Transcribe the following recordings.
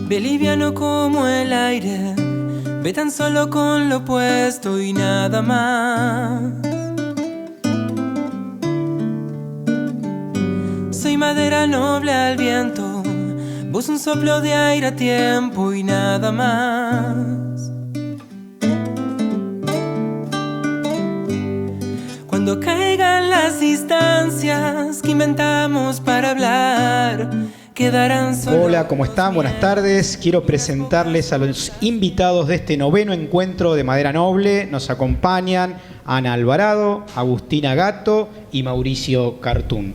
Ve liviano como el aire, ve tan solo con lo opuesto y nada más. Soy madera noble al viento, vos un soplo de aire a tiempo y nada más. Cuando caigan las distancias que inventamos para hablar, quedarán solo. Hola, ¿cómo están? Buenas tardes. Quiero presentarles a los invitados de este noveno encuentro de Madera Noble. Nos acompañan Ana Alvarado, Agustina Gatto y Mauricio Cartún.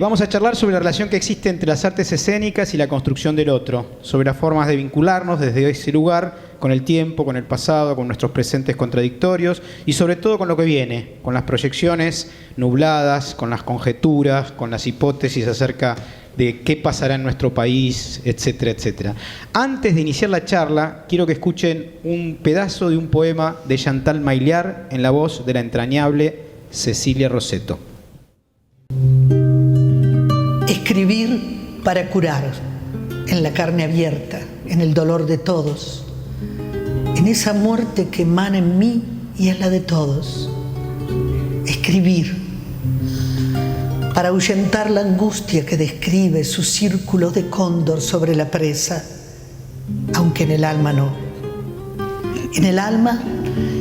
Vamos a charlar sobre la relación que existe entre las artes escénicas y la construcción del otro, sobre las formas de vincularnos desde ese lugar con el tiempo, con el pasado, con nuestros presentes contradictorios y sobre todo con lo que viene, con las proyecciones nubladas, con las conjeturas, con las hipótesis acerca de qué pasará en nuestro país, etcétera, etcétera. Antes de iniciar la charla, quiero que escuchen un pedazo de un poema de Chantal Maillard en la voz de la entrañable Cecilia Rosetto. Escribir para curar, en la carne abierta, en el dolor de todos, en esa muerte que emana en mí y es la de todos. Escribir para ahuyentar la angustia que describe sus círculos de cóndor sobre la presa, aunque en el alma no. En el alma,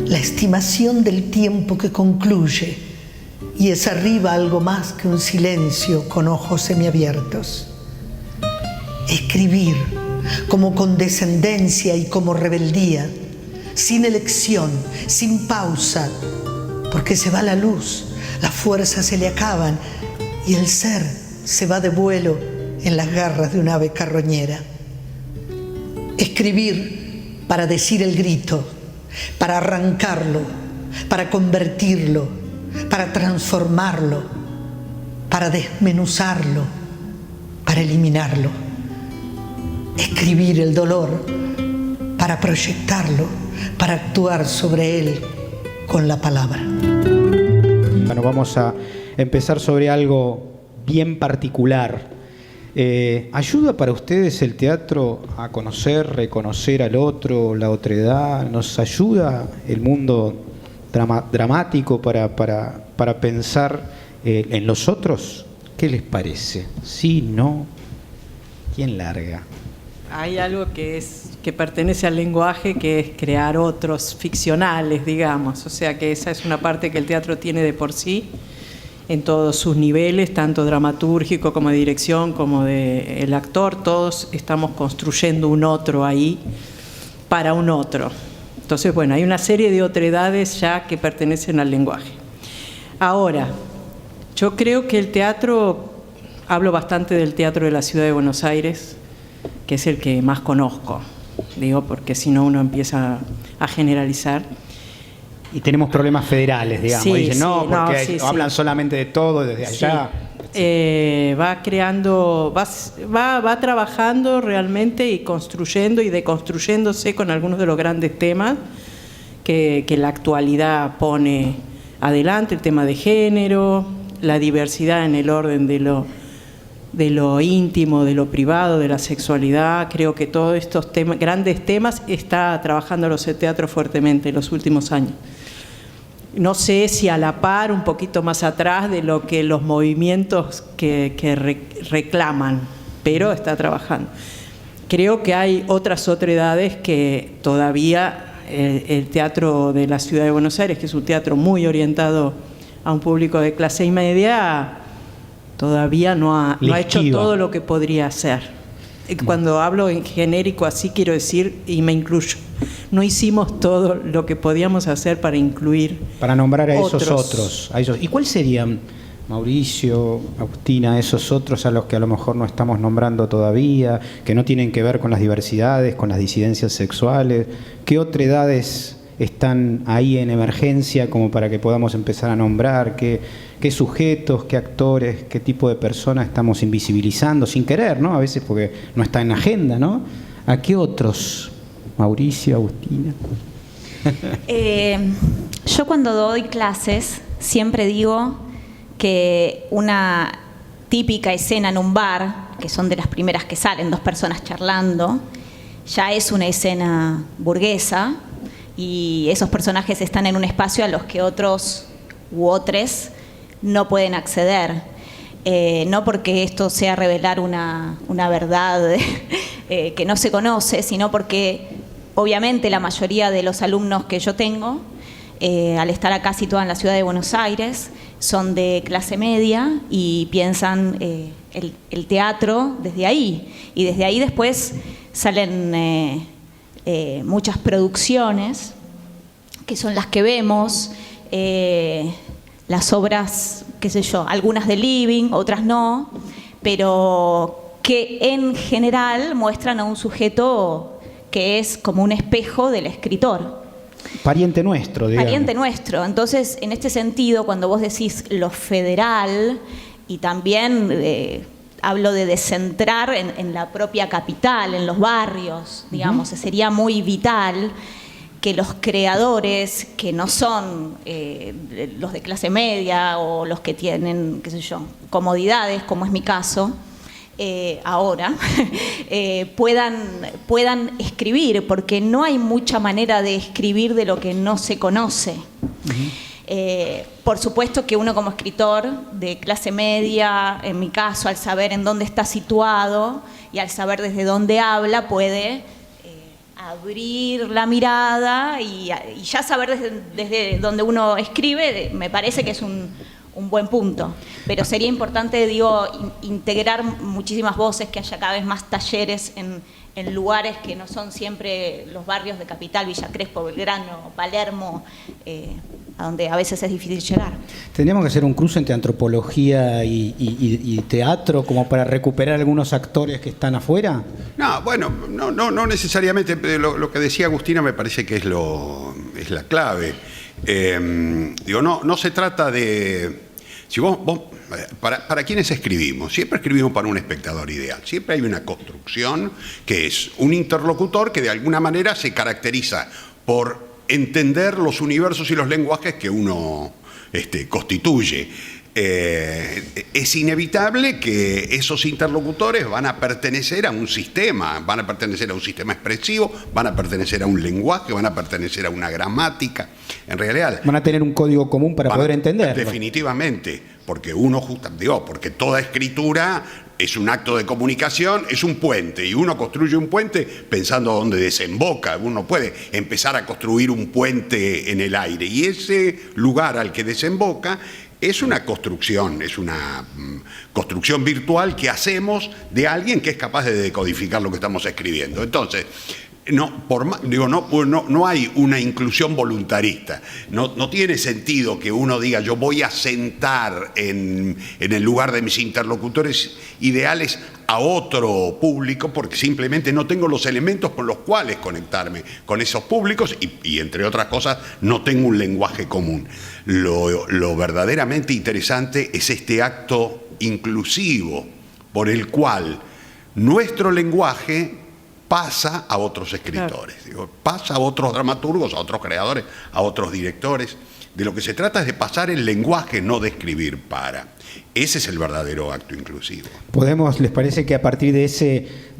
la estimación del tiempo que concluye, y es arriba algo más que un silencio con ojos semiabiertos. Escribir como condescendencia y como rebeldía, sin elección, sin pausa, porque se va la luz, las fuerzas se le acaban y el ser se va de vuelo en las garras de un ave carroñera. Escribir para decir el grito, para arrancarlo, para convertirlo, para transformarlo, para desmenuzarlo, para eliminarlo. Escribir el dolor para proyectarlo, para actuar sobre él con la palabra. Bueno, vamos a empezar sobre algo bien particular. ¿Ayuda para ustedes el teatro a conocer, reconocer al otro, la otredad? ¿Nos ayuda el mundo dramático para pensar en los otros? ¿Qué les parece? ¿Sí, no? ¿Quién larga? Hay algo que pertenece al lenguaje, que es crear otros ficcionales, digamos. O sea que esa es una parte que el teatro tiene de por sí, en todos sus niveles, tanto dramatúrgico como de dirección, como de el actor. Todos estamos construyendo un otro ahí para un otro. Entonces, bueno, hay una serie de otredades ya que pertenecen al lenguaje. Ahora, yo creo que el teatro, hablo bastante del teatro de la Ciudad de Buenos Aires, que es el que más conozco, digo, porque si no uno empieza a generalizar. Y tenemos problemas federales, digamos. Sí, dicen, sí, no, porque sí, hablan solamente de todo desde allá. Sí. Va creando, va trabajando realmente y construyendo y deconstruyéndose con algunos de los grandes temas que la actualidad pone adelante, el tema de género, la diversidad en el orden de lo íntimo, de lo privado, de la sexualidad. Creo que todos estos grandes temas está trabajando los teatros fuertemente en los últimos años. No sé si a la par, un poquito más atrás de lo que los movimientos que reclaman, pero está trabajando. Creo que hay otras otredades que todavía el teatro de la Ciudad de Buenos Aires, que es un teatro muy orientado a un público de clase media, todavía no ha hecho todo lo que podría hacer. Cuando hablo en genérico así quiero decir, y me incluyo, no hicimos todo lo que podíamos hacer para incluir, para nombrar a esos otros. ¿Y cuáles serían, Mauricio, Agustina, esos otros a los que a lo mejor no estamos nombrando todavía, que no tienen que ver con las diversidades, con las disidencias sexuales? ¿Qué otredades están ahí en emergencia como para que podamos empezar a nombrar? ¿Qué sujetos, qué actores, qué tipo de personas estamos invisibilizando sin querer, ¿no? A veces porque no está en agenda, ¿no? ¿A qué otros? Mauricio, Agustina. Yo cuando doy clases siempre digo que una típica escena en un bar que son de las primeras que salen, 2 personas charlando, ya es una escena burguesa y esos personajes están en un espacio a los que otros u otros no pueden acceder. No porque esto sea revelar una verdad que no se conoce, sino porque obviamente la mayoría de los alumnos que yo tengo, al estar acá situada en la ciudad de Buenos Aires, son de clase media y piensan el teatro desde ahí. Y desde ahí después salen muchas producciones, que son las que vemos, las obras, qué sé yo, algunas de Living, otras no, pero que en general muestran a un sujeto que es como un espejo del escritor. Pariente nuestro, digamos. Pariente nuestro. Entonces, en este sentido, cuando vos decís lo federal, y también hablo de descentrar en la propia capital, en los barrios, digamos, sería muy vital que los creadores, que no son los de clase media o los que tienen, qué sé yo, comodidades, como es mi caso, ahora, puedan escribir, porque no hay mucha manera de escribir de lo que no se conoce. Por supuesto que uno como escritor de clase media, en mi caso, al saber en dónde está situado y al saber desde dónde habla, puede abrir la mirada y ya saber desde donde uno escribe, me parece que es un buen punto. Pero sería importante, digo, integrar muchísimas voces, que haya cada vez más talleres en lugares que no son siempre los barrios de Capital, Villa Crespo, Belgrano, Palermo, a donde a veces es difícil llegar. ¿Tendríamos que hacer un cruce entre antropología y teatro como para recuperar algunos actores que están afuera? No, bueno, no necesariamente. Lo que decía Agustina me parece que es la clave. Digo, no se trata de... Si vos para quienes escribimos, siempre escribimos para un espectador ideal. Siempre hay una construcción que es un interlocutor que de alguna manera se caracteriza por entender los universos y los lenguajes que uno constituye. Es inevitable que esos interlocutores van a pertenecer a un sistema, van a pertenecer a un sistema expresivo, van a pertenecer a un lenguaje, van a pertenecer a una gramática. En realidad... Van a tener un código común para poder entenderlo. Definitivamente, porque porque toda escritura es un acto de comunicación, es un puente, y uno construye un puente pensando dónde desemboca. Uno puede empezar a construir un puente en el aire, y ese lugar al que desemboca es una construcción virtual que hacemos de alguien que es capaz de decodificar lo que estamos escribiendo. Entonces, no hay una inclusión voluntarista. No tiene sentido que uno diga yo voy a sentar en el lugar de mis interlocutores ideales a otro público, porque simplemente no tengo los elementos con los cuales conectarme con esos públicos y entre otras cosas, no tengo un lenguaje común. Lo verdaderamente interesante es este acto inclusivo por el cual nuestro lenguaje pasa a otros escritores, pasa a otros dramaturgos, a otros creadores, a otros directores. De lo que se trata es de pasar el lenguaje, no de escribir para. Ese es el verdadero acto inclusivo. ¿Les parece que a partir de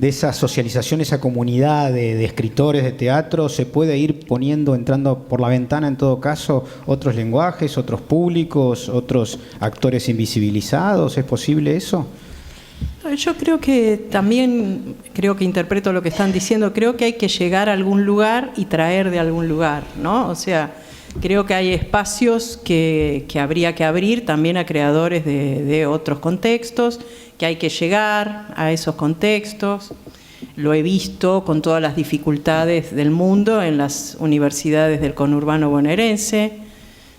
esa socialización, esa comunidad de escritores de teatro, se puede ir entrando por la ventana, en todo caso, otros lenguajes, otros públicos, otros actores invisibilizados? ¿Es posible eso? Yo creo que también, interpreto lo que están diciendo, creo que hay que llegar a algún lugar y traer de algún lugar, ¿no? O sea, creo que hay espacios que habría que abrir también a creadores de otros contextos, que hay que llegar a esos contextos. Lo he visto con todas las dificultades del mundo en las universidades del conurbano bonaerense,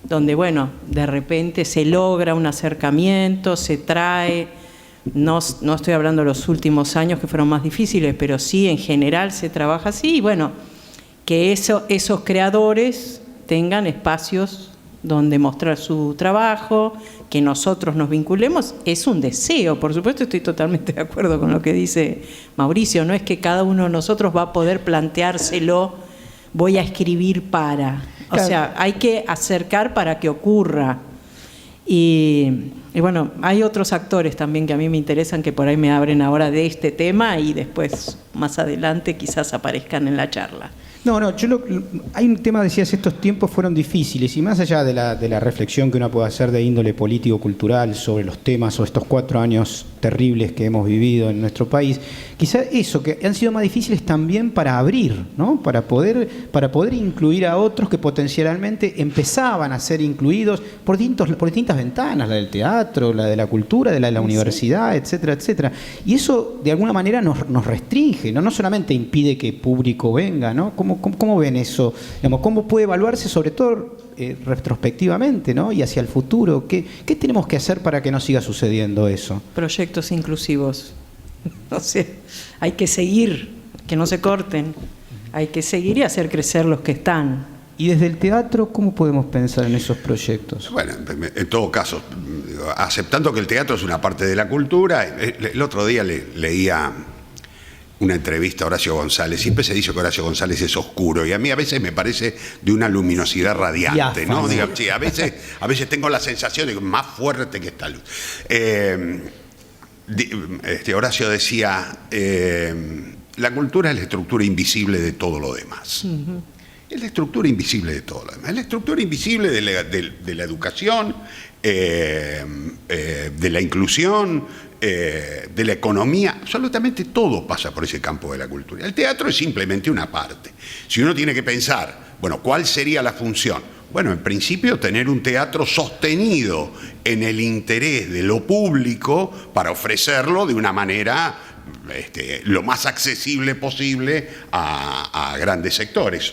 donde, bueno, de repente se logra un acercamiento, se trae. No estoy hablando de los últimos años que fueron más difíciles, pero sí en general se trabaja así. Y bueno, que esos creadores tengan espacios donde mostrar su trabajo, que nosotros nos vinculemos, es un deseo. Por supuesto, estoy totalmente de acuerdo con lo que dice Mauricio. No es que cada uno de nosotros va a poder planteárselo, voy a escribir para. O sea, hay que acercar para que ocurra. Y Y bueno, hay otros actores también que a mí me interesan, que por ahí me abren ahora de este tema y después, más adelante, quizás aparezcan en la charla. No, hay un tema, decías, estos tiempos fueron difíciles, y más allá de la reflexión que uno puede hacer de índole político-cultural sobre los temas o estos 4 años terribles que hemos vivido en nuestro país, quizá eso, que han sido más difíciles también para abrir, ¿no? Para poder incluir a otros que potencialmente empezaban a ser incluidos por distintas ventanas, la del teatro, la de la cultura, de la universidad, etcétera, etcétera. Y eso de alguna manera nos restringe, ¿no? No solamente impide que público venga, ¿no? ¿Cómo ven eso? Digamos, ¿cómo puede evaluarse, sobre todo retrospectivamente, ¿no? Y hacia el futuro? ¿Qué tenemos que hacer para que no siga sucediendo eso? Proyectos inclusivos. O sea, hay que seguir, que no se corten. Hay que seguir y hacer crecer los que están. Y desde el teatro, ¿cómo podemos pensar en esos proyectos? Bueno, en todo caso, aceptando que el teatro es una parte de la cultura, el otro día leía una entrevista a Horacio González. Siempre se dice que Horacio González es oscuro, y a mí a veces me parece de una luminosidad radiante, ¿no? Digo, sí, a veces tengo la sensación de que es más fuerte que esta luz. Horacio decía, la cultura es la estructura invisible de todo lo demás. Uh-huh. Es la estructura invisible de todo lo demás. Es la estructura invisible de la educación, de la inclusión, de la economía. Absolutamente todo pasa por ese campo de la cultura. El teatro es simplemente una parte. Si uno tiene que pensar, bueno, ¿cuál sería la función? Bueno, en principio tener un teatro sostenido en el interés de lo público para ofrecerlo de una manera lo más accesible posible a grandes sectores.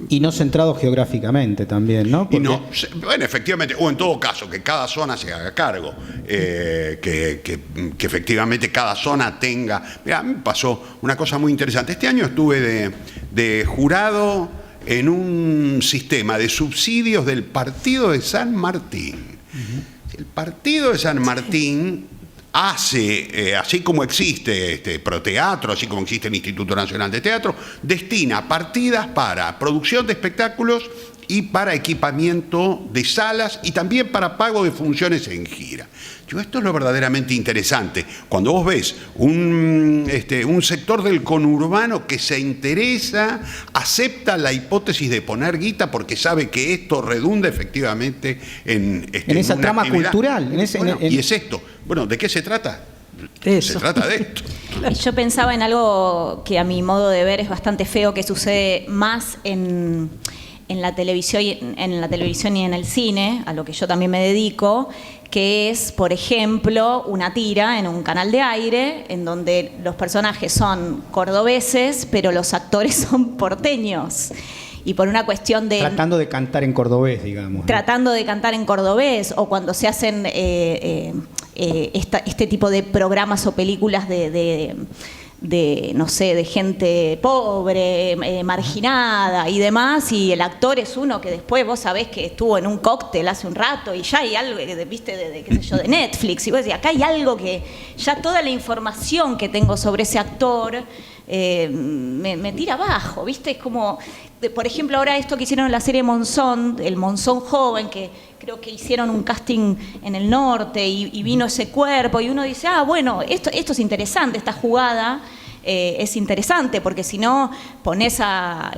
Y no centrado geográficamente también, ¿no? Porque... No, bueno, efectivamente, o en todo caso, que cada zona se haga cargo, que efectivamente cada zona tenga... Mirá, a mí me pasó una cosa muy interesante. Este año estuve de jurado en un sistema de subsidios del Partido de San Martín. Uh-huh. El Partido de San Martín hace, así como existe Proteatro, así como existe el Instituto Nacional de Teatro, destina partidas para producción de espectáculos y para equipamiento de salas y también para pago de funciones en gira. Esto es lo verdaderamente interesante. Cuando vos ves un sector del conurbano que se interesa, acepta la hipótesis de poner guita porque sabe que esto redunda efectivamente en esa trama actividad cultural. Y es esto. Bueno, ¿de qué se trata? Eso. Se trata de esto. Yo pensaba en algo que a mi modo de ver es bastante feo, que sucede más en la televisión y en el cine, a lo que yo también me dedico, que es, por ejemplo, una tira en un canal de aire en donde los personajes son cordobeses, pero los actores son porteños. Y por una cuestión de... Tratando de cantar en cordobés, digamos. Tratando de cantar en cordobés, o cuando se hacen este tipo de programas o películas de no sé, de gente pobre, marginada y demás, y el actor es uno que después vos sabés que estuvo en un cóctel hace un rato y ya hay algo, viste, qué sé yo, de Netflix, y vos decís, acá hay algo que ya toda la información que tengo sobre ese actor me tira abajo, viste, es como, por ejemplo, ahora esto que hicieron en la serie Monzón, el Monzón joven, que creo que hicieron un casting en el norte y vino ese cuerpo, y uno dice, bueno, esto es interesante, esta jugada es interesante, porque si no pones a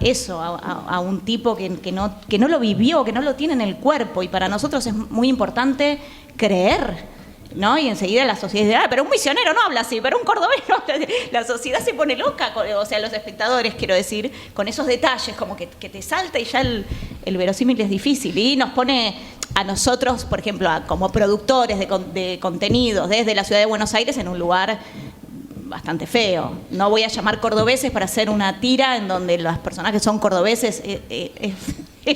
un tipo que no lo vivió, que no lo tiene en el cuerpo, y para nosotros es muy importante creer, ¿no? Y enseguida la sociedad dice, pero un misionero no habla así, pero un cordobés no habla así. La sociedad se pone loca, o sea, los espectadores, quiero decir, con esos detalles, como que te salta y ya el verosímil es difícil. Y nos pone a nosotros, por ejemplo, como productores de contenidos desde la ciudad de Buenos Aires en un lugar bastante feo. No voy a llamar cordobeses para hacer una tira en donde los personajes son cordobeses.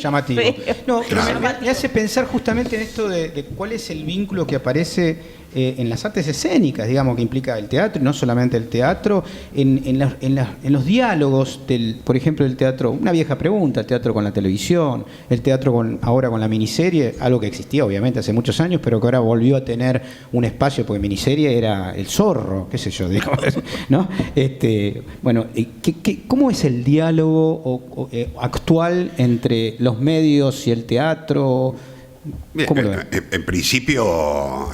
Llamativo. No, Claro. me hace pensar justamente en esto de cuál es el vínculo que aparece en las artes escénicas, digamos, que implica el teatro, y no solamente el teatro, en los diálogos, por ejemplo, del teatro, una vieja pregunta, el teatro con la televisión, el teatro ahora con la miniserie, algo que existía obviamente hace muchos años, pero que ahora volvió a tener un espacio, porque miniserie era El Zorro, qué sé yo, digamos, ¿no? Bueno, ¿cómo es el diálogo actual entre los medios y el teatro? ¿Cómo lo ven? En principio,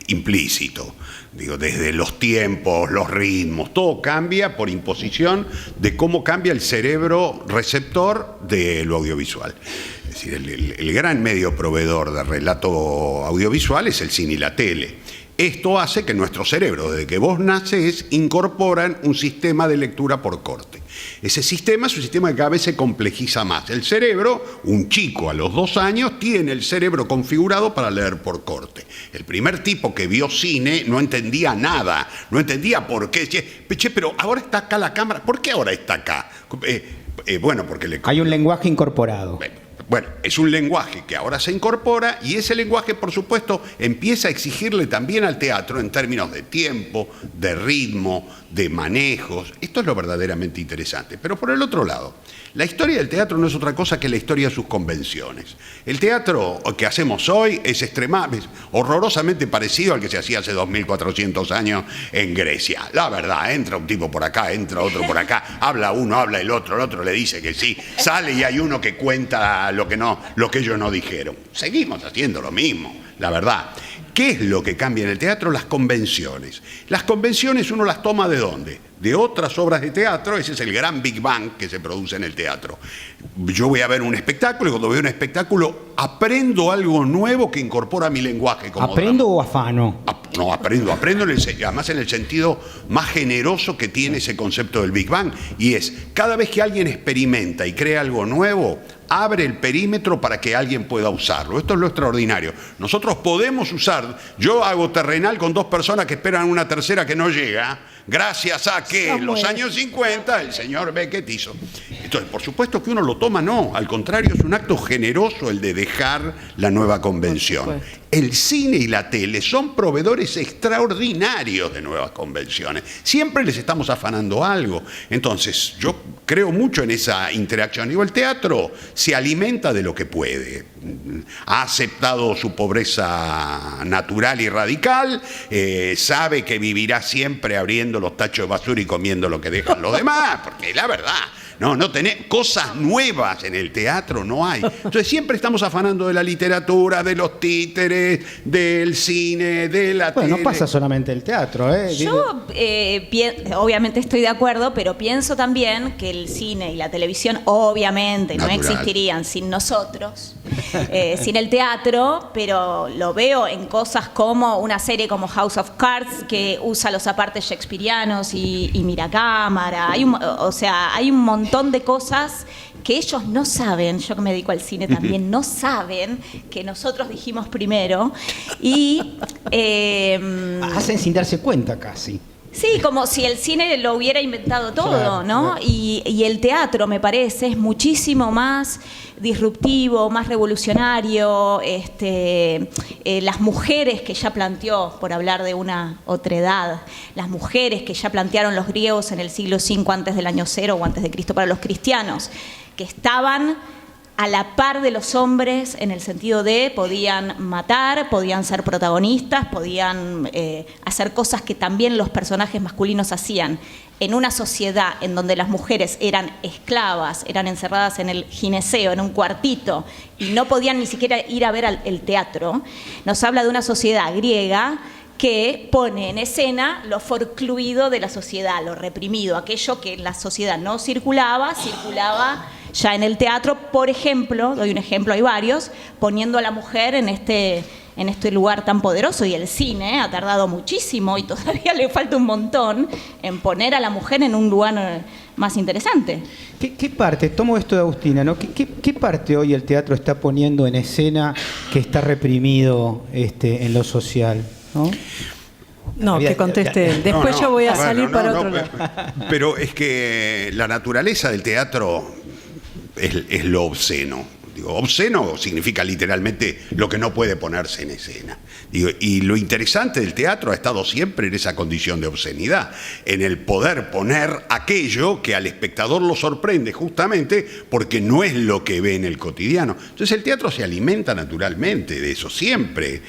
implícito. Digo, desde los tiempos, los ritmos, todo cambia por imposición de cómo cambia el cerebro receptor de lo audiovisual. Es decir, el gran medio proveedor de relato audiovisual es el cine y la tele. Esto hace que nuestro cerebro, desde que vos naces, incorporan un sistema de lectura por corte. Ese sistema es un sistema que cada vez se complejiza más. El cerebro, un chico a los 2 años, tiene el cerebro configurado para leer por corte. El primer tipo que vio cine no entendía nada, no entendía por qué. Che, pero ahora está acá la cámara, ¿por qué ahora está acá? Bueno, porque hay un lenguaje incorporado. Bueno, es un lenguaje que ahora se incorpora y ese lenguaje, por supuesto, empieza a exigirle también al teatro en términos de tiempo, de ritmo, de manejos. Esto es lo verdaderamente interesante. Pero por el otro lado, la historia del teatro no es otra cosa que la historia de sus convenciones. El teatro que hacemos hoy es horrorosamente parecido al que se hacía hace 2400 años en Grecia. La verdad, entra un tipo por acá, entra otro por acá, habla uno, habla el otro le dice que sí, sale y hay uno que cuenta lo que ellos no dijeron. Seguimos haciendo lo mismo, la verdad. ¿Qué es lo que cambia en el teatro? Las convenciones. Las convenciones uno las toma ¿de dónde? De otras obras de teatro. Ese es el gran Big Bang que se produce en el teatro. Yo voy a ver un espectáculo y cuando veo un espectáculo aprendo algo nuevo que incorpora mi lenguaje. Como ¿Aprendo drama. o afano? No, aprendo además en el sentido más generoso que tiene ese concepto del Big Bang, y es, cada vez que alguien experimenta y crea algo nuevo, abre el perímetro para que alguien pueda usarlo. Esto es lo extraordinario. Nosotros podemos usar, yo hago Terrenal con 2 personas que esperan una tercera que no llega, gracias a que en los años 50 el señor Beckett hizo. Entonces, por supuesto que uno lo toma, no, al contrario, es un acto generoso el de dejar la nueva convención. El cine y la tele son proveedores extraordinarios de nuevas convenciones. Siempre les estamos afanando algo. Entonces, yo creo mucho en esa interacción. Digo, el teatro se alimenta de lo que puede. Ha aceptado su pobreza natural y radical, sabe que vivirá siempre abriendo los tachos de basura y comiendo lo que dejan los demás, porque la verdad, no tenés cosas nuevas en el teatro, no hay. Entonces siempre estamos afanando de la literatura, de los títeres, del cine, de la tele. No pasa solamente el teatro, ¿eh? Yo obviamente estoy de acuerdo, pero pienso también que el cine y la televisión obviamente no existirían sin nosotros, sin el teatro, pero lo veo en cosas como una serie como House of Cards, que usa los apartes shakespearianos y mira cámara. Hay un montón de cosas que ellos no saben, yo que me dedico al cine también, no saben que nosotros dijimos primero. Y hacen sin darse cuenta casi. Sí, como si el cine lo hubiera inventado todo, claro, ¿no? Claro. Y el teatro, me parece, es muchísimo más disruptivo, más revolucionario. Las mujeres que ya planteó, por hablar de una otredad, las mujeres que ya plantearon los griegos en el siglo V antes del año 0 o antes de Cristo para los cristianos, que estaban a la par de los hombres en el sentido de podían matar, podían ser protagonistas, podían hacer cosas que también los personajes masculinos hacían. En una sociedad en donde las mujeres eran esclavas, eran encerradas en el gineceo, en un cuartito, y no podían ni siquiera ir a ver el teatro, nos habla de una sociedad griega que pone en escena lo forcluido de la sociedad, lo reprimido, aquello que en la sociedad no circulaba ya en el teatro. Por ejemplo, doy un ejemplo, hay varios, poniendo a la mujer en este lugar tan poderoso. Y el cine ha tardado muchísimo y todavía le falta un montón en poner a la mujer en un lugar más interesante. ¿Qué parte, tomo esto de Agustina, ¿no? ¿Qué parte hoy el teatro está poniendo en escena que está reprimido en lo social, ¿no? No, que conteste él. Después yo voy a salir para otro lado. Pero es que la naturaleza del teatro es lo obsceno. Digo, obsceno significa literalmente lo que no puede ponerse en escena. Digo, y lo interesante del teatro ha estado siempre en esa condición de obscenidad, en el poder poner aquello que al espectador lo sorprende justamente porque no es lo que ve en el cotidiano. Entonces el teatro se alimenta naturalmente de eso siempre.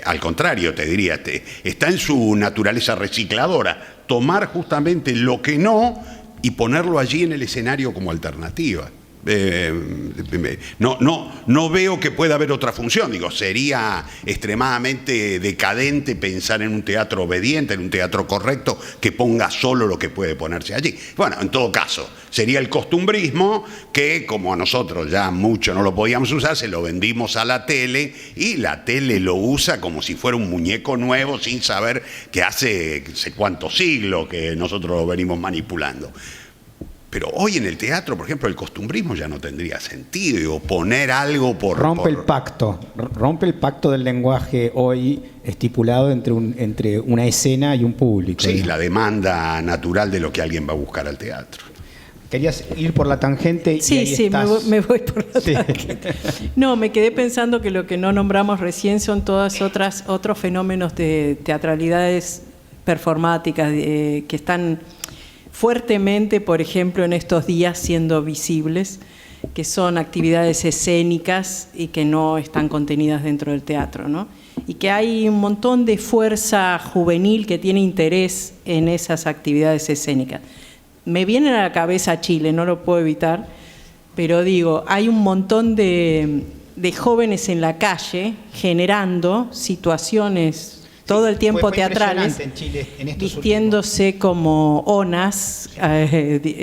Al contrario, te diría, está en su naturaleza recicladora, tomar justamente lo que no y ponerlo allí en el escenario como alternativa. No veo que pueda haber otra función. Digo, sería extremadamente decadente pensar en un teatro obediente, en un teatro correcto, que ponga solo lo que puede ponerse allí. Bueno, en todo caso, sería el costumbrismo que, como a nosotros ya mucho no lo podíamos usar, se lo vendimos a la tele y la tele lo usa como si fuera un muñeco nuevo sin saber que hace sé cuántos siglos que nosotros lo venimos manipulando. Pero hoy en el teatro, por ejemplo, el costumbrismo ya no tendría sentido. Digo, poner algo rompe el pacto del lenguaje hoy estipulado entre una escena y un público. Sí, la demanda natural de lo que alguien va a buscar al teatro. Querías ir por la tangente. Sí, y ahí sí, estás. me voy por la tangente. No, me quedé pensando que lo que no nombramos recién son todas otros fenómenos de teatralidades performáticas que están fuertemente, por ejemplo, en estos días siendo visibles, que son actividades escénicas y que no están contenidas dentro del teatro, ¿no? Y que hay un montón de fuerza juvenil que tiene interés en esas actividades escénicas. Me viene a la cabeza Chile, no lo puedo evitar, pero digo, hay un montón de jóvenes en la calle generando situaciones todo el tiempo fue teatrales, en Chile, en vistiéndose como onas,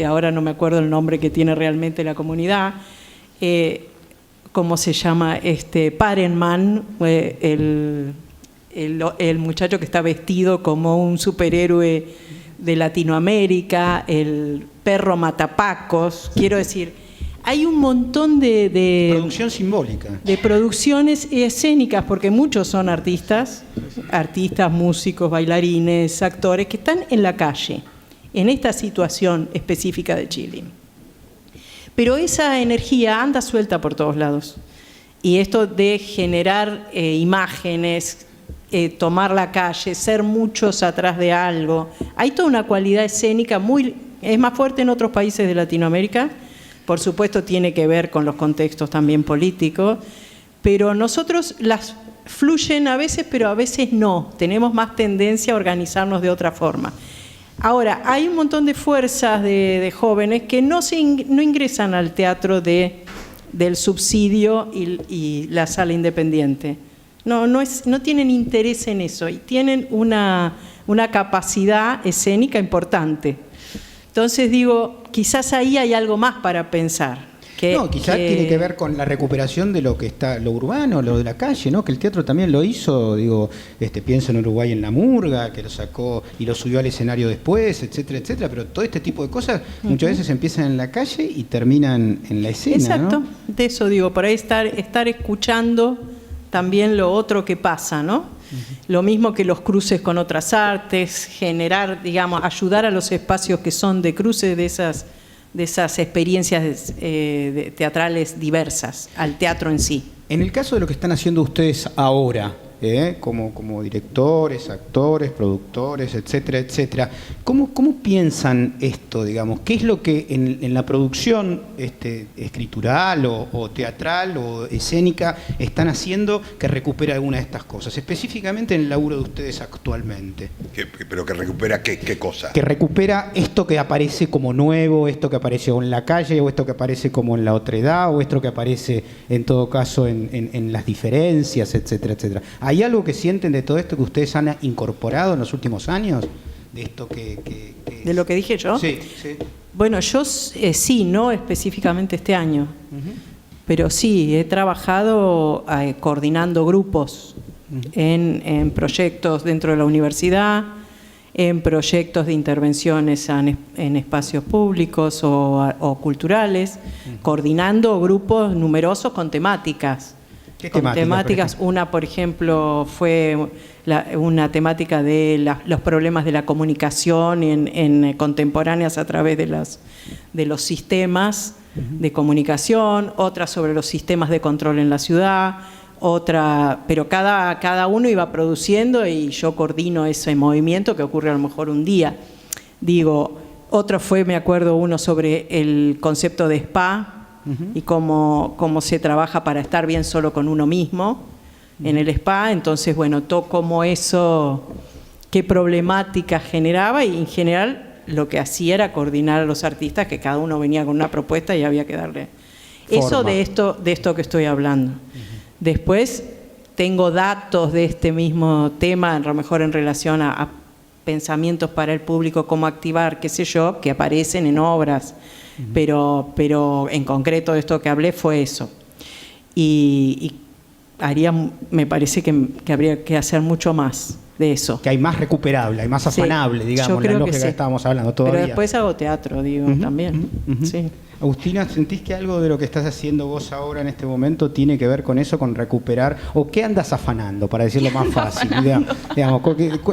ahora no me acuerdo el nombre que tiene realmente la comunidad, ¿cómo se llama? Parenman, el muchacho que está vestido como un superhéroe de Latinoamérica, el perro matapacos, quiero decir, hay un montón de producción simbólica. De producciones escénicas, porque muchos son artistas, músicos, bailarines, actores, que están en la calle, en esta situación específica de Chile. Pero esa energía anda suelta por todos lados. Y esto de generar imágenes, tomar la calle, ser muchos atrás de algo, hay toda una cualidad escénica es más fuerte en otros países de Latinoamérica. Por supuesto tiene que ver con los contextos también políticos, pero nosotros las fluyen a veces, pero a veces no. Tenemos más tendencia a organizarnos de otra forma. Ahora, hay un montón de fuerzas de jóvenes que no ingresan al teatro del subsidio y la sala independiente. No tienen interés en eso y tienen una capacidad escénica importante. Entonces digo, quizás ahí hay algo más para pensar. Quizás tiene que ver con la recuperación de lo urbano, lo de la calle, ¿no? Que el teatro también lo hizo, pienso en Uruguay en La Murga, que lo sacó y lo subió al escenario después, etcétera, etcétera, pero todo este tipo de cosas muchas veces empiezan en la calle y terminan en la escena. Exacto, ¿no? De eso digo, por ahí estar escuchando también lo otro que pasa, ¿no? Lo mismo que los cruces con otras artes, generar, ayudar a los espacios que son de cruce de esas experiencias teatrales diversas, al teatro en sí. En el caso de lo que están haciendo ustedes ahora, como directores, actores, productores, etcétera, etcétera, ¿cómo piensan esto, digamos? ¿Qué es lo que en la producción escritural o teatral o escénica están haciendo que recupera alguna de estas cosas? Específicamente en el laburo de ustedes actualmente. ¿Pero que recupera qué cosa? Que recupera esto que aparece como nuevo, esto que aparece en la calle, o esto que aparece como en la otredad, o esto que aparece en todo caso en las diferencias, etcétera, etcétera. ¿Hay algo que sienten de todo esto que ustedes han incorporado en los últimos años? De esto ¿De lo que dije yo? Sí. Bueno, yo sí, no específicamente este año, pero sí, he trabajado coordinando grupos en proyectos dentro de la universidad, en proyectos de intervenciones en espacios públicos o culturales, coordinando grupos numerosos con temáticas. ¿Qué con temáticas? Una, por ejemplo, fue una temática de los problemas de la comunicación en contemporáneas a través de los sistemas de comunicación, otra sobre los sistemas de control en la ciudad, otra, pero cada uno iba produciendo y yo coordino ese movimiento que ocurre a lo mejor un día. Otro fue, me acuerdo, uno sobre el concepto de spa, y cómo se trabaja para estar bien solo con uno mismo en el spa. Entonces, bueno, cómo eso, qué problemática generaba, y en general lo que hacía era coordinar a los artistas, que cada uno venía con una propuesta y había que darle. Eso Forma. de esto que estoy hablando. Después tengo datos de este mismo tema, a lo mejor en relación a pensamientos para el público, cómo activar, qué sé yo, que aparecen en obras, pero en concreto de esto que hablé fue eso. Y me parece que habría que hacer mucho más de eso. Que hay más recuperable, hay más afanable, Sí, digamos, yo la creo lógica que estábamos hablando todavía. Pero después hago teatro, digo, también. Sí. Agustina, ¿sentís que algo de lo que estás haciendo vos ahora en este momento tiene que ver con eso, con recuperar? ¿O qué andas afanando, para decirlo más fácil? Digamos,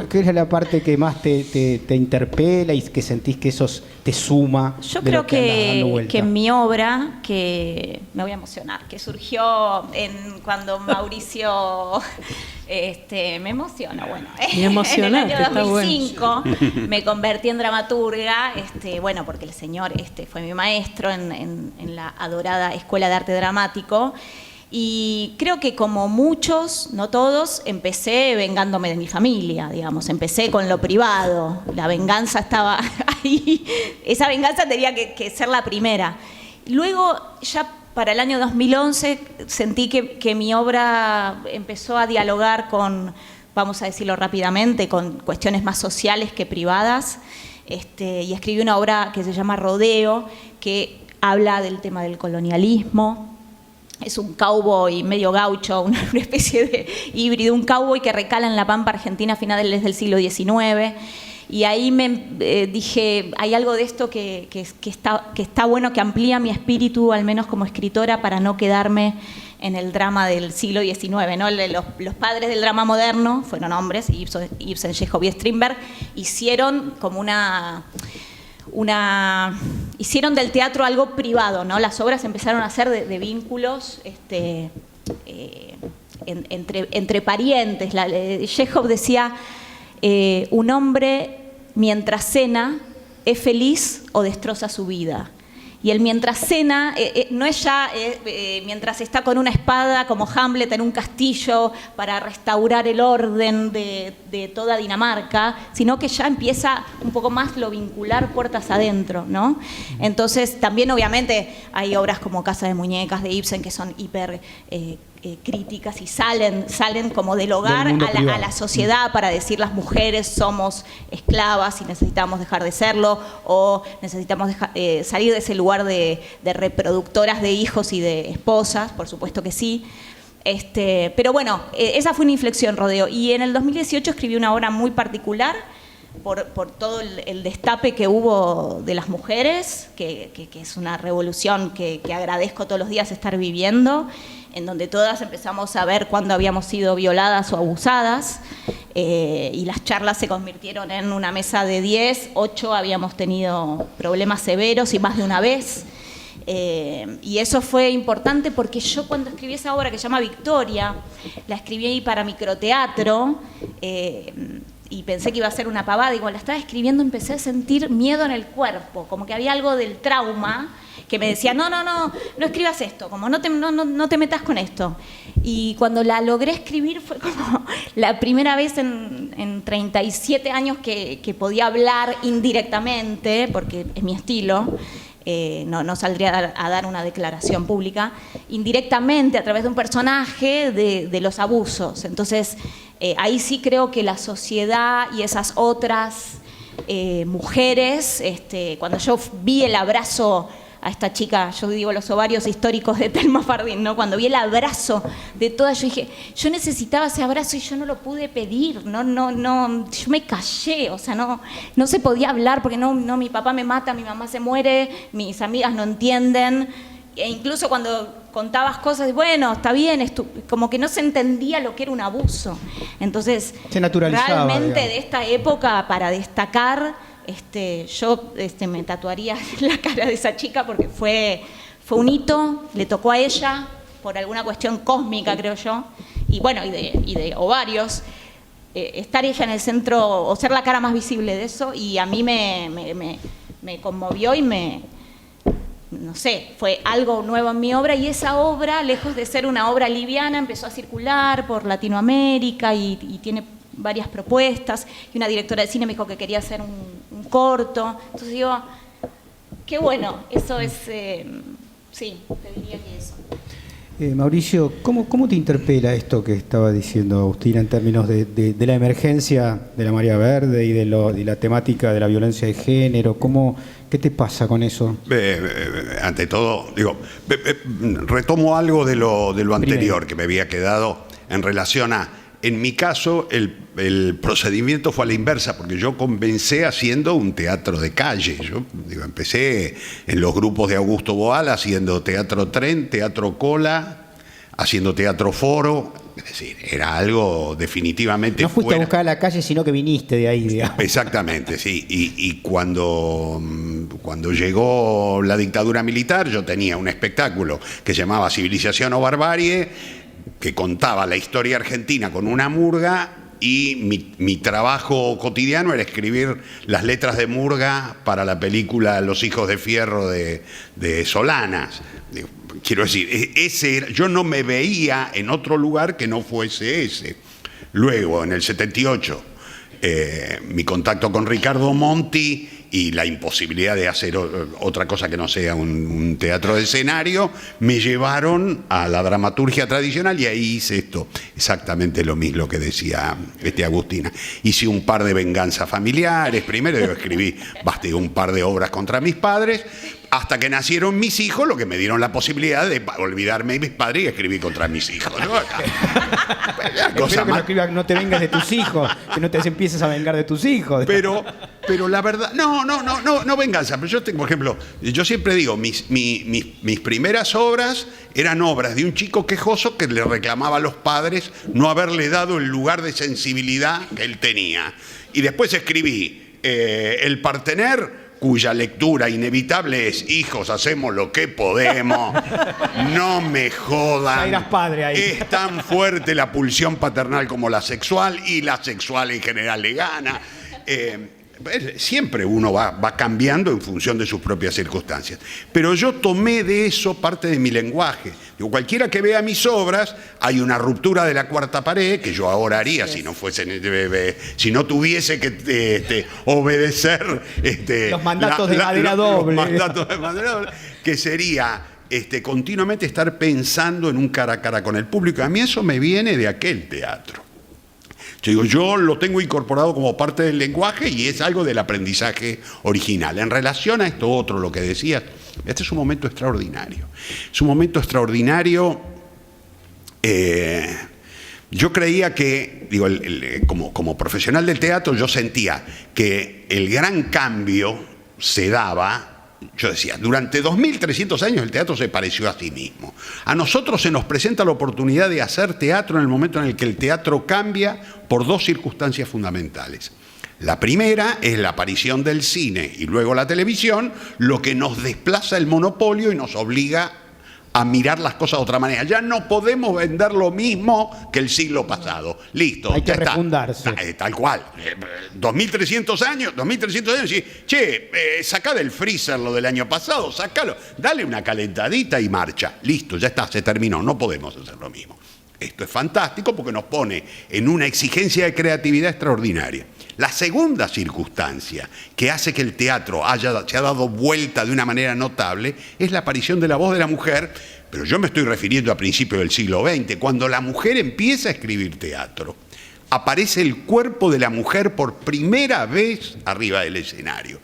¿qué es la parte que más te interpela y que sentís que eso te suma? Yo de creo lo que andás dando vuelta? que mi obra, que me voy a emocionar, que surgió cuando Mauricio... me emociona, bueno. Me emociona, en el está año bueno. 2005 me convertí en dramaturga, bueno, porque el señor fue mi maestro en la adorada Escuela de Arte Dramático. Y creo que como muchos, no todos, empecé vengándome de mi familia, digamos. Empecé con lo privado, la venganza estaba ahí, esa venganza tenía que ser la primera. Luego, ya para el año 2011, sentí que mi obra empezó a dialogar con, vamos a decirlo rápidamente, con cuestiones más sociales que privadas. Y escribí una obra que se llama Rodeo, que habla del tema del colonialismo. Es un cowboy medio gaucho, una especie de híbrido, un cowboy que recala en la pampa argentina a finales del siglo XIX. Y ahí me dije, hay algo de esto que está bueno, que amplía mi espíritu, al menos como escritora, para no quedarme en el drama del siglo XIX, ¿no? Los padres del drama moderno fueron hombres, Ibsen, Chekhov y Strindberg, hicieron como hicieron del teatro algo privado, ¿no? Las obras empezaron a ser de vínculos entre parientes. Chekhov decía, un hombre mientras cena es feliz o destroza su vida. Y el mientras cena no es ya mientras está con una espada como Hamlet en un castillo para restaurar el orden de toda Dinamarca, sino que ya empieza un poco más lo vincular puertas adentro, ¿no? Entonces también obviamente hay obras como Casa de Muñecas de Ibsen que son hiper críticas y salen como del hogar a la sociedad para decir las mujeres somos esclavas y necesitamos dejar de serlo, o necesitamos salir de ese lugar de reproductoras de hijos y de esposas, por supuesto que sí. Pero bueno, esa fue una inflexión, Rodeo. Y en el 2018 escribí una obra muy particular por todo el destape que hubo de las mujeres, que es una revolución que agradezco todos los días estar viviendo, en donde todas empezamos a ver cuándo habíamos sido violadas o abusadas, y las charlas se convirtieron en una mesa de 10, 8 habíamos tenido problemas severos y más de una vez. Y eso fue importante porque yo cuando escribí esa obra que se llama Victoria, la escribí para microteatro, y pensé que iba a ser una pavada, y cuando la estaba escribiendo empecé a sentir miedo en el cuerpo, como que había algo del trauma que me decía, no escribas esto, como no te metas con esto. Y cuando la logré escribir fue como la primera vez en 37 años que podía hablar indirectamente, porque es mi estilo. No saldría a dar una declaración pública, indirectamente a través de un personaje de los abusos. Entonces, ahí sí creo que la sociedad y esas otras mujeres, cuando yo vi el abrazo a esta chica, yo digo los ovarios históricos de Thelma Fardín, ¿no? Cuando vi el abrazo de todas, yo dije, yo necesitaba ese abrazo y yo no lo pude pedir, yo me callé, o sea, no se podía hablar porque no, mi papá me mata, mi mamá se muere, mis amigas no entienden, e incluso cuando contabas cosas, bueno, está bien, como que no se entendía lo que era un abuso. Entonces, se naturalizaba, realmente digamos. de esta época, para destacar, yo me tatuaría la cara de esa chica porque fue un hito, le tocó a ella por alguna cuestión cósmica, creo yo, y bueno, y de ovarios, estar ella en el centro o ser la cara más visible de eso, y a mí me conmovió y no sé, fue algo nuevo en mi obra, y esa obra, lejos de ser una obra liviana, empezó a circular por Latinoamérica y tiene varias propuestas, y una directora de cine me dijo que quería hacer un corto. Entonces digo, qué bueno, eso es, sí, te diría que eso. Mauricio, ¿cómo te interpela esto que estaba diciendo Agustina en términos de la emergencia de la marea verde y de la temática de la violencia de género? ¿Qué te pasa con eso? Ante todo, retomo algo de lo anterior que me había quedado en relación a, en mi caso, el procedimiento fue a la inversa, porque yo comencé haciendo un teatro de calle. Yo empecé en los grupos de Augusto Boal haciendo teatro tren, teatro cola, haciendo teatro foro. Es decir, era algo definitivamente no fuiste fuera. a buscar a la calle, sino que viniste de ahí, digamos. Exactamente, sí. Y cuando llegó la dictadura militar, yo tenía un espectáculo que se llamaba Civilización o Barbarie, que contaba la historia argentina con una murga, y mi trabajo cotidiano era escribir las letras de murga para la película Los Hijos de Fierro de Solanas. Quiero decir, yo no me veía en otro lugar que no fuese ese. Luego, en el 78, mi contacto con Ricardo Monti y la imposibilidad de hacer otra cosa que no sea un teatro de escenario, me llevaron a la dramaturgia tradicional, y ahí hice esto, exactamente lo mismo que decía Agustina. Hice un par de venganzas familiares, primero yo escribí un par de obras contra mis padres, hasta que nacieron mis hijos, lo que me dieron la posibilidad de olvidarme de mis padres y escribir contra mis hijos, ¿no? Espero que no te vengas de tus hijos, que no te empieces a vengar de tus hijos. Pero la verdad, no venganza. Pero yo tengo, por ejemplo, yo siempre digo, mis primeras obras eran obras de un chico quejoso que le reclamaba a los padres no haberle dado el lugar de sensibilidad que él tenía. Y después escribí El Partener, cuya lectura inevitable es: hijos, hacemos lo que podemos, no me jodan. Ya eras padre ahí. Es tan fuerte la pulsión paternal como la sexual, y la sexual en general le gana. Siempre uno va cambiando en función de sus propias circunstancias. Pero yo tomé de eso parte de mi lenguaje. Cualquiera que vea mis obras, hay una ruptura de la cuarta pared que yo ahora haría si no tuviese que obedecer los mandatos de madera doble. Los mandatos de madera doble, que sería continuamente estar pensando en un cara a cara con el público. A mí eso me viene de aquel teatro. Yo lo tengo incorporado como parte del lenguaje, y es algo del aprendizaje original. En relación a esto otro, lo que decías, este es un momento extraordinario. Es un momento extraordinario. Yo creía que, como profesional del teatro, yo sentía que el gran cambio se daba. Yo decía, durante 2300 años el teatro se pareció a sí mismo. A nosotros se nos presenta la oportunidad de hacer teatro en el momento en el que el teatro cambia por dos circunstancias fundamentales. La primera es la aparición del cine y luego la televisión, lo que nos desplaza el monopolio y nos obliga a mirar las cosas de otra manera. Ya no podemos vender lo mismo que el siglo pasado. Listo. Hay que refundarse. Tal cual. 2300 años, sí. Sacá del freezer lo del año pasado, sacalo, dale una calentadita y marcha. Listo, ya está, se terminó. No podemos hacer lo mismo. Esto es fantástico porque nos pone en una exigencia de creatividad extraordinaria. La segunda circunstancia que hace que el teatro se ha dado vuelta de una manera notable es la aparición de la voz de la mujer, pero yo me estoy refiriendo a principios del siglo XX, cuando la mujer empieza a escribir teatro. Aparece el cuerpo de la mujer por primera vez arriba del escenario.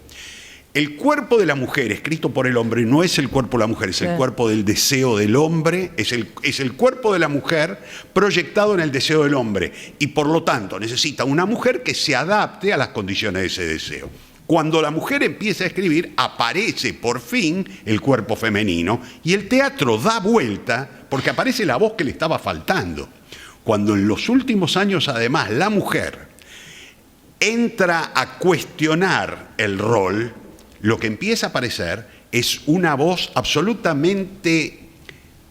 El cuerpo de la mujer escrito por el hombre no es el cuerpo de la mujer, es el cuerpo del deseo del hombre, es el cuerpo de la mujer proyectado en el deseo del hombre, y por lo tanto necesita una mujer que se adapte a las condiciones de ese deseo. Cuando la mujer empieza a escribir, aparece por fin el cuerpo femenino, y el teatro da vuelta porque aparece la voz que le estaba faltando. Cuando en los últimos años, además, la mujer entra a cuestionar el rol, lo que empieza a aparecer es una voz absolutamente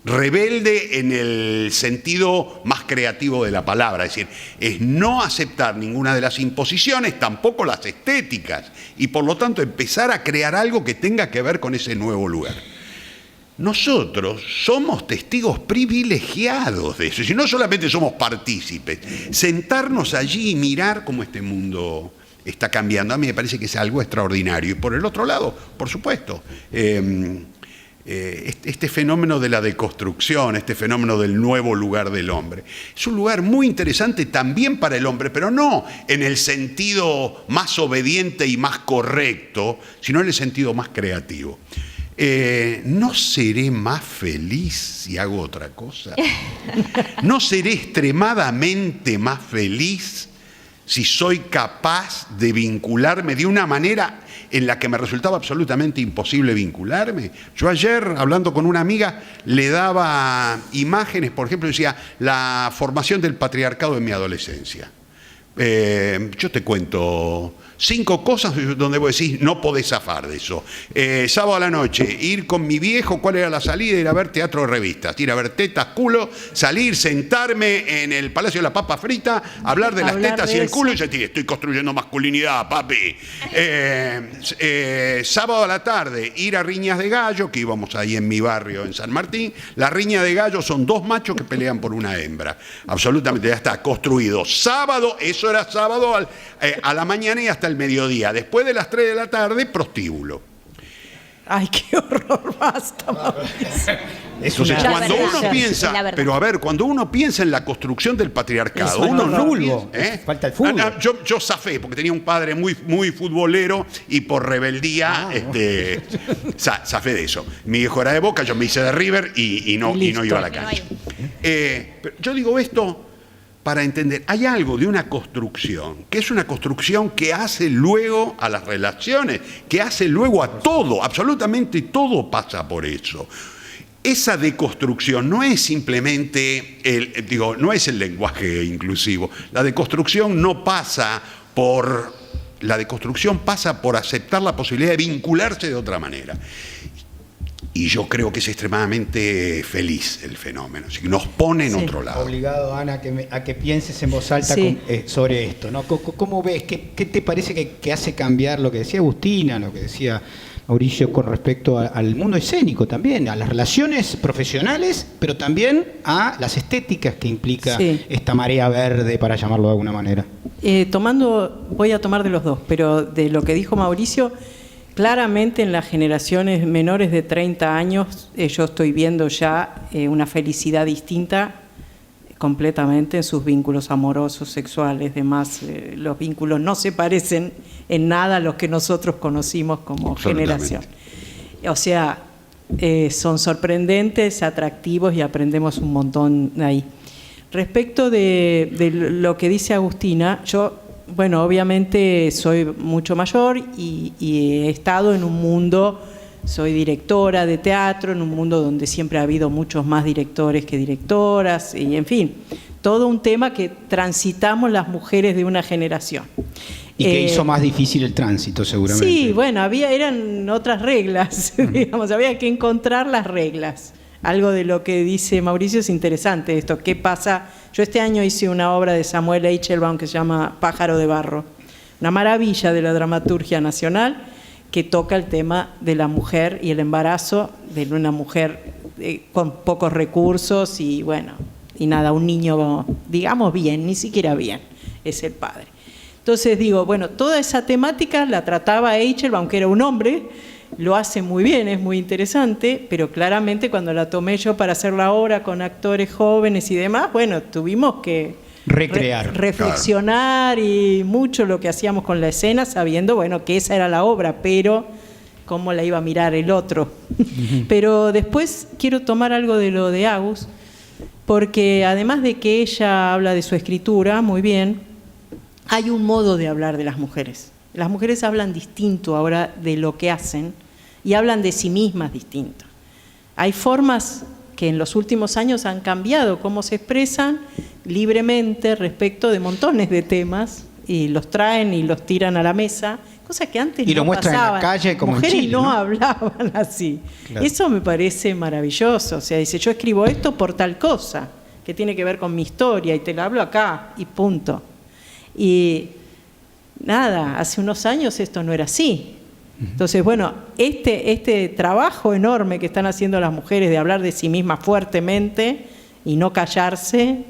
rebelde en el sentido más creativo de la palabra. Es decir, es no aceptar ninguna de las imposiciones, tampoco las estéticas, y por lo tanto empezar a crear algo que tenga que ver con ese nuevo lugar. Nosotros somos testigos privilegiados de eso, y no solamente somos partícipes, sentarnos allí y mirar cómo este mundo está cambiando, a mí me parece que es algo extraordinario. Y por el otro lado, por supuesto, este fenómeno de la deconstrucción, este fenómeno del nuevo lugar del hombre, es un lugar muy interesante también para el hombre, pero no en el sentido más obediente y más correcto, sino en el sentido más creativo. ¿No seré más feliz si hago otra cosa? ¿No seré extremadamente más feliz si soy capaz de vincularme de una manera en la que me resultaba absolutamente imposible vincularme? Yo ayer, hablando con una amiga, le daba imágenes, por ejemplo, decía, la formación del patriarcado en mi adolescencia. Yo te cuento 5 cosas donde vos decís, no podés zafar de eso. Sábado a la noche, ir con mi viejo, ¿cuál era la salida? Ir a ver teatro de revistas, ir a ver tetas, culo, salir, sentarme en el Palacio de la Papa Frita, hablar de las tetas y el culo, y decir, estoy construyendo masculinidad, papi. Sábado a la tarde, ir a riñas de gallo, que íbamos ahí en mi barrio, en San Martín. Las riñas de gallo son 2 machos que pelean por una hembra. Absolutamente, ya está construido. Sábado, eso era sábado a la mañana y hasta el mediodía. Después de las 3 de la tarde, prostíbulo. Ay, qué horror, basta, Mauricio. Entonces, cuando uno piensa, pero a ver, cuando uno piensa en la construcción del patriarcado, uno no fútbol, falta el fútbol. Yo zafé, porque tenía un padre muy, muy futbolero y por rebeldía zafé de eso. Mi hijo era de Boca, yo me hice de River y no iba a la cancha. Pero yo digo esto para entender, hay algo de una construcción, que es una construcción que hace luego a las relaciones, que hace luego a todo, absolutamente todo pasa por eso. Esa deconstrucción no es simplemente, no es el lenguaje inclusivo. La deconstrucción no pasa por... La deconstrucción pasa por aceptar la posibilidad de vincularse de otra manera. Y yo creo que es extremadamente feliz el fenómeno, así que nos pone en otro lado. Obligado, Ana, a que pienses en voz alta sobre esto, ¿no? ¿Cómo ves? ¿Qué te parece que hace cambiar lo que decía Agustina, lo que decía Mauricio con respecto al mundo escénico también, a las relaciones profesionales, pero también a las estéticas que implica esta marea verde, para llamarlo de alguna manera? Voy a tomar de los dos, pero de lo que dijo Mauricio, claramente en las generaciones menores de 30 años yo estoy viendo ya una felicidad distinta completamente en sus vínculos amorosos, sexuales, demás. Los vínculos no se parecen en nada a los que nosotros conocimos como generación. O sea, son sorprendentes, atractivos y aprendemos un montón de ahí. Respecto de lo que dice Agustina, yo... Bueno, obviamente soy mucho mayor y he estado en un mundo, soy directora de teatro, en un mundo donde siempre ha habido muchos más directores que directoras, y en fin, todo un tema que transitamos las mujeres de una generación. Y que hizo más difícil el tránsito, seguramente. Sí, bueno, eran otras reglas, digamos, había que encontrar las reglas. Algo de lo que dice Mauricio es interesante esto, ¿qué pasa? Yo este año hice una obra de Samuel Eichelbaum que se llama Pájaro de Barro, una maravilla de la dramaturgia nacional que toca el tema de la mujer y el embarazo de una mujer con pocos recursos y bueno, y nada, un niño, digamos bien, ni siquiera bien, es el padre. Entonces digo, bueno, toda esa temática la trataba Eichelbaum, que era un hombre, lo hace muy bien, es muy interesante, pero claramente cuando la tomé yo para hacer la obra con actores jóvenes y demás, bueno, tuvimos que recrear, reflexionar y mucho lo que hacíamos con la escena, sabiendo, bueno, que esa era la obra, pero cómo la iba a mirar el otro. Pero después quiero tomar algo de lo de Agus, porque además de que ella habla de su escritura, muy bien, hay un modo de hablar de las mujeres. Las mujeres hablan distinto ahora de lo que hacen y hablan de sí mismas distinto. Hay formas que en los últimos años han cambiado cómo se expresan libremente respecto de montones de temas y los traen y los tiran a la mesa, cosa que antes y lo muestran pasaban. En la calle como mujeres en Chile, no hablaban así. Claro. Eso me parece maravilloso. O sea, dice, yo escribo esto por tal cosa que tiene que ver con mi historia y te la hablo acá y punto. Y nada, hace unos años esto no era así. Entonces, bueno, este trabajo enorme que están haciendo las mujeres de hablar de sí mismas fuertemente y no callarse,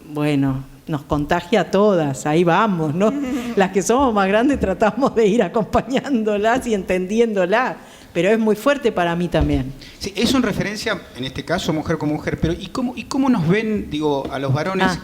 bueno, nos contagia a todas, ahí vamos, ¿no? Las que somos más grandes tratamos de ir acompañándolas y entendiéndolas, pero es muy fuerte para mí también. Sí, eso en referencia, en este caso, mujer con mujer, pero ¿y cómo nos ven, digo, a los varones?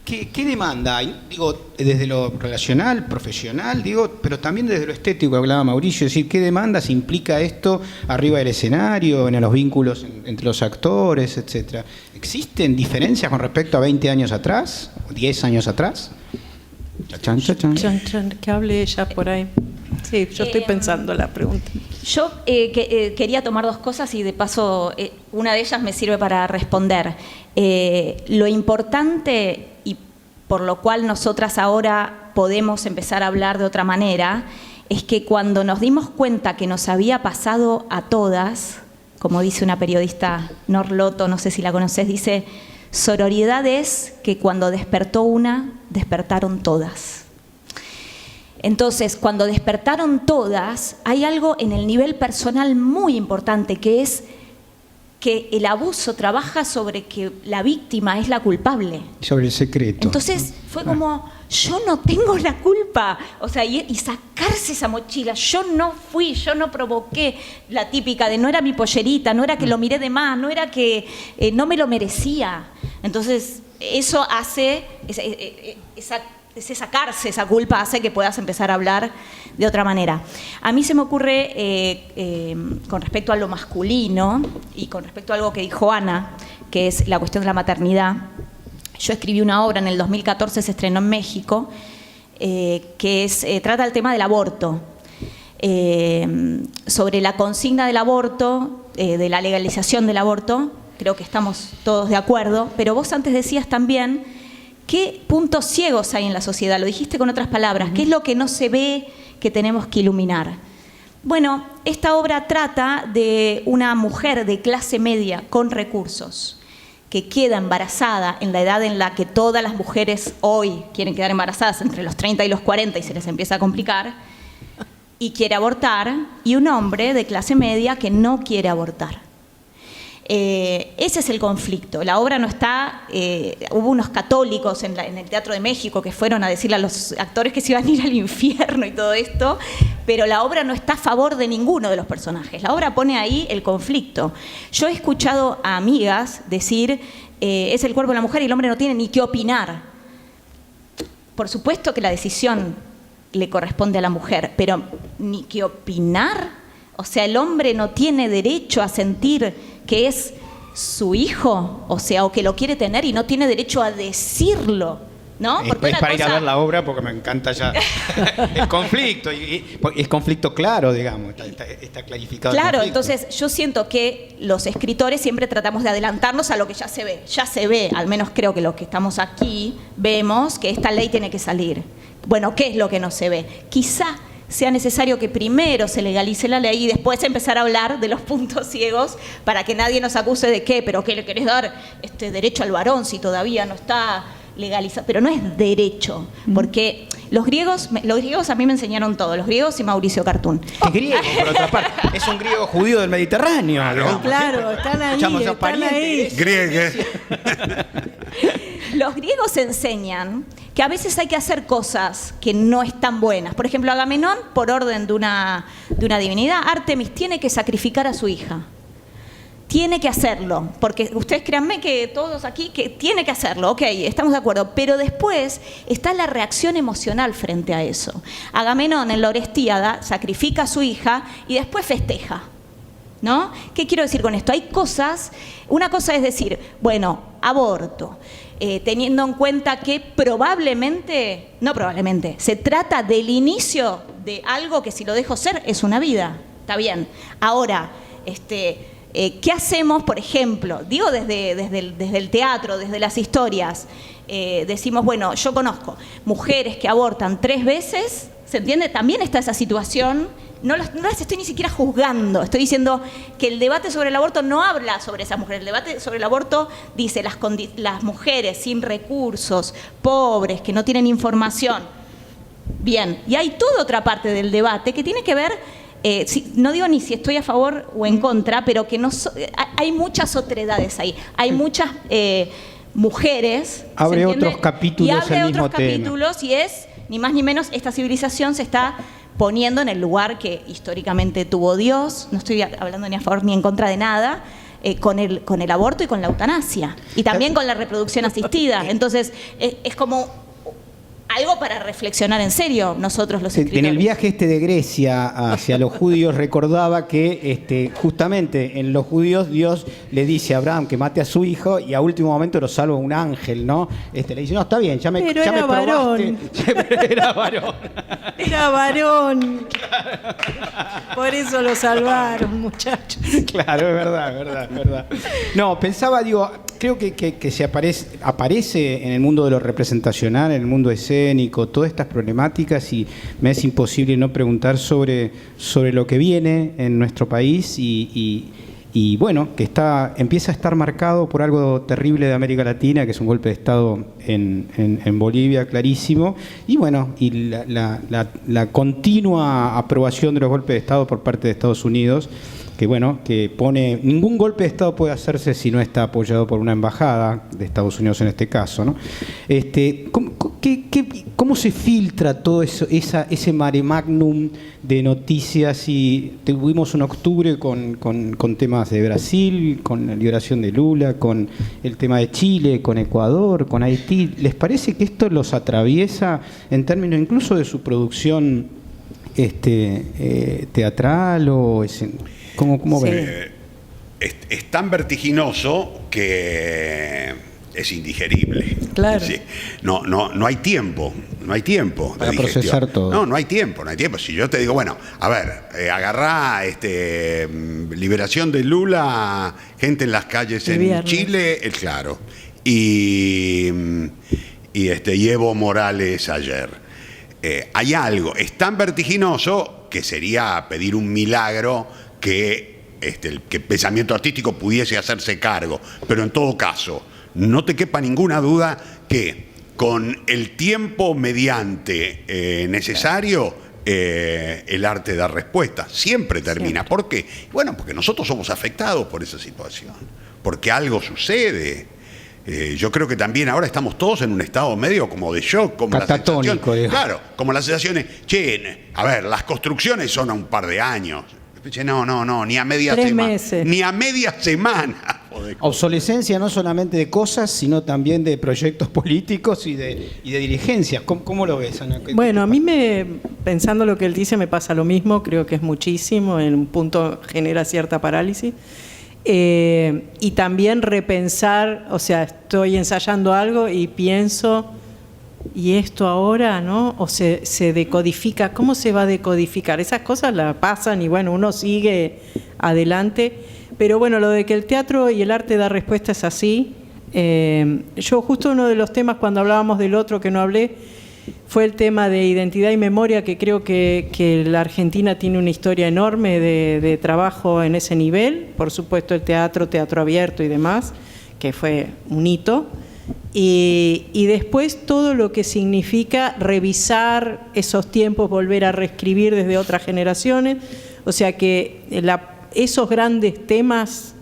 ¿Qué demanda hay? Digo, desde lo relacional, profesional, digo, pero también desde lo estético, hablaba Mauricio, es decir, ¿qué demandas implica esto arriba del escenario, en los vínculos entre los actores, etcétera? ¿Existen diferencias con respecto a 20 años atrás, o 10 años atrás? Chachan, chachan. Chan, chan, que hable ella por ahí. Sí, yo estoy pensando la pregunta. Yo quería tomar dos cosas y de paso una de ellas me sirve para responder. Lo importante y por lo cual nosotras ahora podemos empezar a hablar de otra manera es que cuando nos dimos cuenta que nos había pasado a todas, como dice una periodista, Nor Loto, no sé si la conoces, dice, sororidad es que cuando despertó una, despertaron todas. Entonces, cuando despertaron todas, hay algo en el nivel personal muy importante, que es que el abuso trabaja sobre que la víctima es la culpable. Sobre el secreto. Entonces, fue como, yo no tengo la culpa. O sea, y sacarse esa mochila, yo no fui, yo no provoqué, la típica de no era mi pollerita, no era que lo miré de más, no era que no me lo merecía. Entonces, eso hace ese sacarse esa culpa hace que puedas empezar a hablar de otra manera. A mí se me ocurre, con respecto a lo masculino y con respecto a algo que dijo Ana, que es la cuestión de la maternidad. Yo escribí una obra en el 2014, se estrenó en México, que trata el tema del aborto, sobre la consigna del aborto, de la legalización del aborto. Creo que estamos todos de acuerdo, pero vos antes decías también ¿qué puntos ciegos hay en la sociedad? Lo dijiste con otras palabras. ¿Qué es lo que no se ve que tenemos que iluminar? Bueno, esta obra trata de una mujer de clase media con recursos que queda embarazada en la edad en la que todas las mujeres hoy quieren quedar embarazadas, entre los 30 y los 40, y se les empieza a complicar, y quiere abortar, y un hombre de clase media que no quiere abortar. Ese es el conflicto. La obra no está... hubo unos católicos en el Teatro de México que fueron a decirle a los actores que se iban a ir al infierno y todo esto, pero la obra no está a favor de ninguno de los personajes. La obra pone ahí el conflicto. Yo he escuchado a amigas decir es el cuerpo de la mujer y el hombre no tiene ni qué opinar. Por supuesto que la decisión le corresponde a la mujer, pero ni qué opinar. O sea, el hombre no tiene derecho a sentir que es su hijo, o sea, o que lo quiere tener y no tiene derecho a decirlo, ¿no? Porque es para ir a ver la obra porque me encanta ya el conflicto, y es conflicto claro, digamos, está clarificado. Claro, entonces yo siento que los escritores siempre tratamos de adelantarnos a lo que ya se ve, al menos creo que los que estamos aquí vemos que esta ley tiene que salir. Bueno, ¿qué es lo que no se ve? Quizá sea necesario que primero se legalice la ley y después empezar a hablar de los puntos ciegos para que nadie nos acuse de qué, pero ¿qué le querés dar derecho al varón si todavía no está legalizado? Pero no es derecho, porque los griegos a mí me enseñaron todo, los griegos y Mauricio Cartún. Es griego, por otra parte, es un griego judío del Mediterráneo. Claro, están ahí. Griego. Los griegos enseñan que a veces hay que hacer cosas que no están buenas. Por ejemplo, Agamenón, por orden de una divinidad, Artemis tiene que sacrificar a su hija. Tiene que hacerlo, porque ustedes créanme que todos aquí que tiene que hacerlo, ok, estamos de acuerdo, pero después está la reacción emocional frente a eso. Agamenón en la Orestíada sacrifica a su hija y después festeja, ¿no? ¿Qué quiero decir con esto? Hay cosas, una cosa es decir, bueno, aborto, teniendo en cuenta que se trata del inicio de algo que si lo dejo ser es una vida, está bien. Ahora, ¿qué hacemos, por ejemplo? Digo desde el teatro, desde las historias. Decimos, bueno, yo conozco mujeres que abortan 3 veces, ¿se entiende? También está esa situación. No las estoy ni siquiera juzgando. Estoy diciendo que el debate sobre el aborto no habla sobre esas mujeres. El debate sobre el aborto dice las mujeres sin recursos, pobres, que no tienen información. Bien, y hay toda otra parte del debate que tiene que ver... no digo ni si estoy a favor o en contra, pero que hay muchas otredades ahí. Hay muchas mujeres. Abre ¿se entiende? otros capítulos y abre el otros mismo tema. capítulos y es, ni más ni menos, esta civilización se está poniendo en el lugar que históricamente tuvo Dios. No estoy hablando ni a favor ni en contra de nada. Con el aborto y con la eutanasia. Y también con la reproducción asistida. Entonces, es como algo para reflexionar en serio nosotros los escritores. En el viaje de Grecia hacia los judíos recordaba que justamente en los judíos Dios le dice a Abraham que mate a su hijo y a último momento lo salva un ángel, ¿no? Le dice, no, está bien, ya me probaste. Varón. Era varón. Era varón. Por eso lo salvaron, muchachos. Claro, es verdad. No, pensaba, digo, creo que se aparece en el mundo de lo representacional, en el mundo escénico, todas estas problemáticas, y me es imposible no preguntar sobre lo que viene en nuestro país y bueno, que empieza a estar marcado por algo terrible de América Latina, que es un golpe de Estado en Bolivia, clarísimo, y bueno, y la continua aprobación de los golpes de Estado por parte de Estados Unidos, que bueno, que pone, ningún golpe de Estado puede hacerse si no está apoyado por una embajada de Estados Unidos en este caso, ¿no? ¿Cómo se filtra todo eso, ese mare magnum de noticias? Y tuvimos un octubre con temas de Brasil, con la liberación de Lula, con el tema de Chile, con Ecuador, con Haití. ¿Les parece que esto los atraviesa en términos incluso de su producción teatral o ¿Cómo Sí. ven? Es tan vertiginoso que es indigerible. Claro. Sí. No hay tiempo. No hay tiempo para de digestión. procesar todo. No hay tiempo. Si yo te digo, bueno, a ver, agarrá liberación de Lula, gente en las calles El en viernes. Chile, claro. Y Evo Morales ayer. Hay algo, es tan vertiginoso que sería pedir un milagro que el pensamiento artístico pudiese hacerse cargo. Pero en todo caso, no te quepa ninguna duda que con el tiempo mediante necesario, el arte da respuesta. Siempre termina. Siempre. ¿Por qué? Bueno, porque nosotros somos afectados por esa situación. Porque algo sucede. Yo creo que también ahora estamos todos en un estado medio como de shock, como catatónico, la sensación, digo. claro, como la sensación es, a ver, las construcciones son a un par de años. No, ni a media 3 semana. meses. Ni a media semana. Obsolescencia no solamente de cosas, sino también de proyectos políticos y de dirigencias. ¿Cómo lo ves, Ana? Bueno, a mí pensando lo que él dice, me pasa lo mismo, creo que es muchísimo, en un punto genera cierta parálisis. Y también repensar, o sea, estoy ensayando algo y pienso, ¿y esto ahora, no? O se decodifica, ¿cómo se va a decodificar? Esas cosas las pasan y bueno, uno sigue adelante. Pero bueno, lo de que el teatro y el arte da respuesta es así. Yo justo uno de los temas cuando hablábamos del otro que no hablé fue el tema de identidad y memoria, que creo que la Argentina tiene una historia enorme de trabajo en ese nivel. Por supuesto el teatro abierto y demás, que fue un hito. Y después todo lo que significa revisar esos tiempos, volver a reescribir desde otras generaciones. O sea que esos grandes temas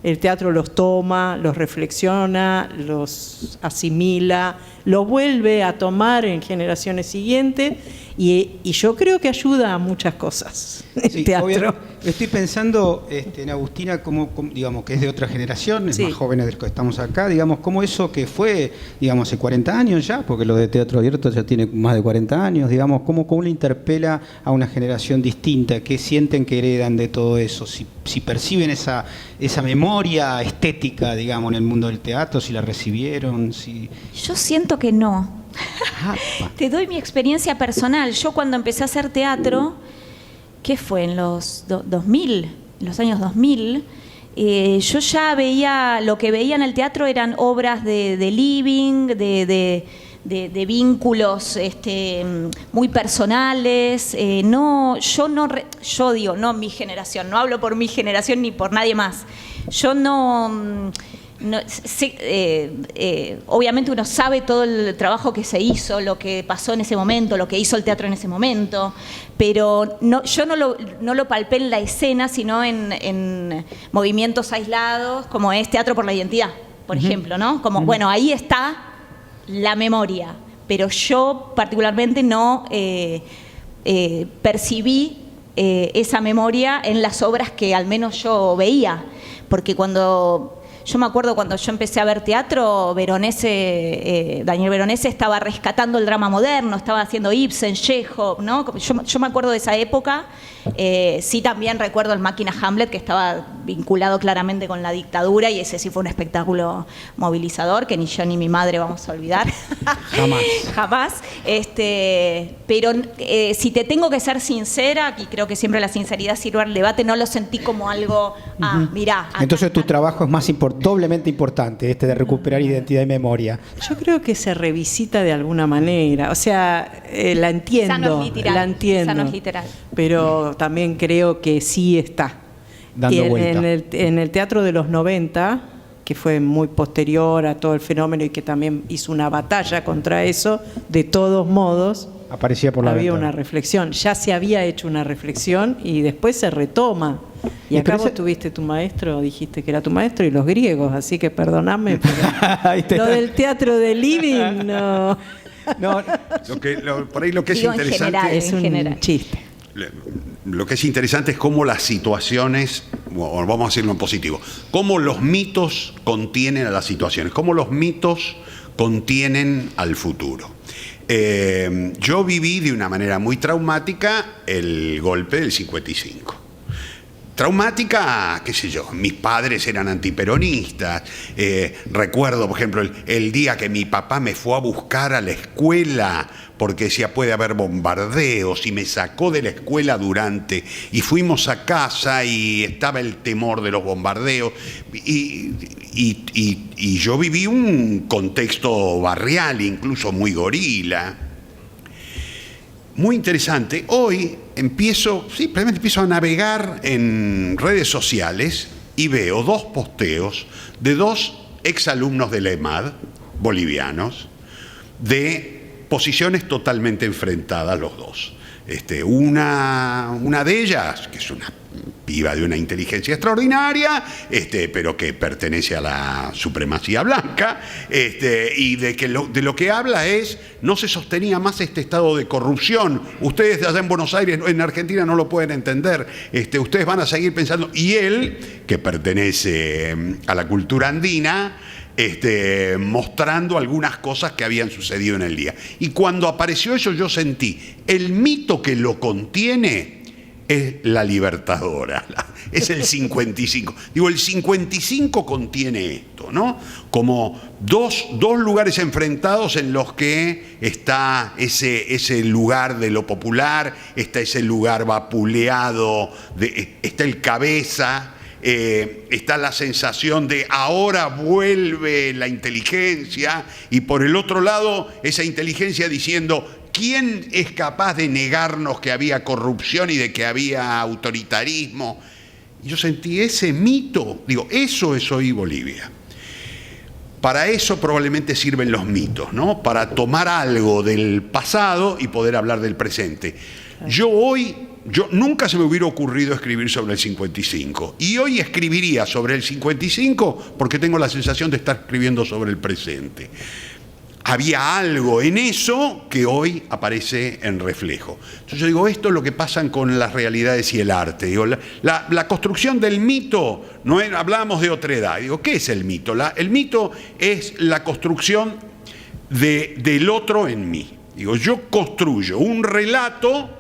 el teatro los toma, los reflexiona, los asimila, los vuelve a tomar en generaciones siguientes y yo creo que ayuda a muchas cosas el teatro. Estoy pensando en Agustina, como digamos que es de otra generación, es Sí. más joven de los que estamos acá, digamos, como eso que fue, digamos, hace 40 años ya, porque lo de teatro abierto ya tiene más de 40 años, digamos, cómo le interpela a una generación distinta, qué sienten que heredan de todo eso, si perciben esa memoria estética, digamos, en el mundo del teatro, si la recibieron, si... Yo siento que no. Te doy mi experiencia personal. Yo cuando empecé a hacer teatro, ¿qué fue? En los 2000, en los años 2000, yo ya veía, lo que veía en el teatro eran obras de living, de vínculos muy personales. Yo digo, no mi generación, no hablo por mi generación ni por nadie más. Yo obviamente uno sabe todo el trabajo que se hizo, lo que pasó en ese momento, lo que hizo el teatro en ese momento, pero yo no lo palpé en la escena, sino en movimientos aislados, como es Teatro por la Identidad, por ejemplo, ¿no? Como, bueno, ahí está la memoria, pero yo particularmente no percibí esa memoria en las obras que al menos yo veía, porque yo me acuerdo cuando yo empecé a ver teatro, Daniel Veronese estaba rescatando el drama moderno, estaba haciendo Ibsen, Chekhov, ¿no? Yo me acuerdo de esa época. Sí, también recuerdo el Máquina Hamlet, que estaba vinculado claramente con la dictadura, y ese sí fue un espectáculo movilizador que ni yo ni mi madre vamos a olvidar. Jamás. Jamás. Pero si te tengo que ser sincera, y creo que siempre la sinceridad sirve al debate, no lo sentí como algo, mirá. Entonces tu trabajo es más doblemente importante, de recuperar identidad y memoria. Yo creo que se revisita de alguna manera, o sea, la entiendo, Quizá no es literal, la entiendo, quizá no es literal. Pero también creo que sí está. Dando vuelta. En el teatro de los 90, que fue muy posterior a todo el fenómeno y que también hizo una batalla contra eso, de todos modos, Aparecía por la había ventana. una reflexión, ya se había hecho una reflexión y después se retoma. Y acá vos tuviste tu maestro, dijiste que era tu maestro, y los griegos, así que perdoname, pero lo del teatro de Living, no. No, Por ahí lo que es Digo, en interesante... general. Es un general. chiste. Lo que es interesante es cómo las situaciones, o vamos a decirlo en positivo, cómo los mitos contienen a las situaciones, cómo los mitos contienen al futuro. Yo viví de una manera muy traumática el golpe del 55. Traumática, qué sé yo, mis padres eran antiperonistas. Recuerdo, por ejemplo, el día que mi papá me fue a buscar a la escuela porque decía puede haber bombardeos, y me sacó de la escuela y fuimos a casa y estaba el temor de los bombardeos, y yo viví un contexto barrial, incluso muy gorila. Muy interesante. Hoy simplemente empiezo a navegar en redes sociales y veo 2 posteos de 2 exalumnos de la EMAD, bolivianos, de posiciones totalmente enfrentadas los dos. Una de ellas, que es una piba de una inteligencia extraordinaria, pero que pertenece a la supremacía blanca, y de lo que habla es, no se sostenía más este estado de corrupción. Ustedes allá en Buenos Aires, en Argentina, no lo pueden entender. Ustedes van a seguir pensando. Y él, que pertenece a la cultura andina, mostrando algunas cosas que habían sucedido en el día. Y cuando apareció eso, yo sentí, el mito que lo contiene es la Libertadora, es el 55. Digo, el 55 contiene esto, ¿no? Como dos lugares enfrentados en los que está ese lugar de lo popular, está ese lugar vapuleado, está el cabeza. Está la sensación de ahora vuelve la inteligencia, y por el otro lado esa inteligencia diciendo ¿quién es capaz de negarnos que había corrupción y de que había autoritarismo? Y yo sentí ese mito, digo, eso es hoy Bolivia. Para eso probablemente sirven los mitos, ¿no? Para tomar algo del pasado y poder hablar del presente. Yo nunca se me hubiera ocurrido escribir sobre el 55, y hoy escribiría sobre el 55 porque tengo la sensación de estar escribiendo sobre el presente. Había algo en eso que hoy aparece en reflejo. Entonces yo digo, esto es lo que pasa con las realidades y el arte. Digo, la construcción del mito, hablábamos de otredad. Digo, ¿qué es el mito? El mito es la construcción del otro en mí. Digo, yo construyo un relato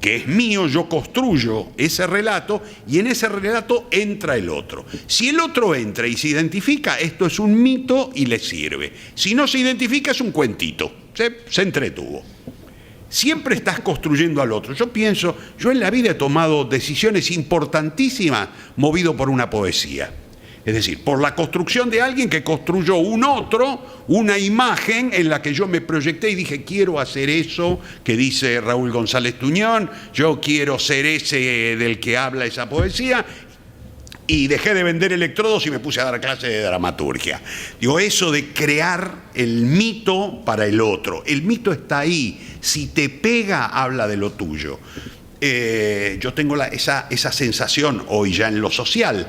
que es mío, yo construyo ese relato, y en ese relato entra el otro. Si el otro entra y se identifica, esto es un mito y le sirve. Si no se identifica, es un cuentito, se entretuvo. Siempre estás construyendo al otro. Yo en la vida he tomado decisiones importantísimas movido por una poesía. Es decir, por la construcción de alguien que construyó un otro, una imagen en la que yo me proyecté y dije, quiero hacer eso que dice Raúl González Tuñón, yo quiero ser ese del que habla esa poesía, y dejé de vender electrodos y me puse a dar clases de dramaturgia. Digo, eso de crear el mito para el otro. El mito está ahí. Si te pega, habla de lo tuyo. Yo tengo esa sensación hoy ya en lo social,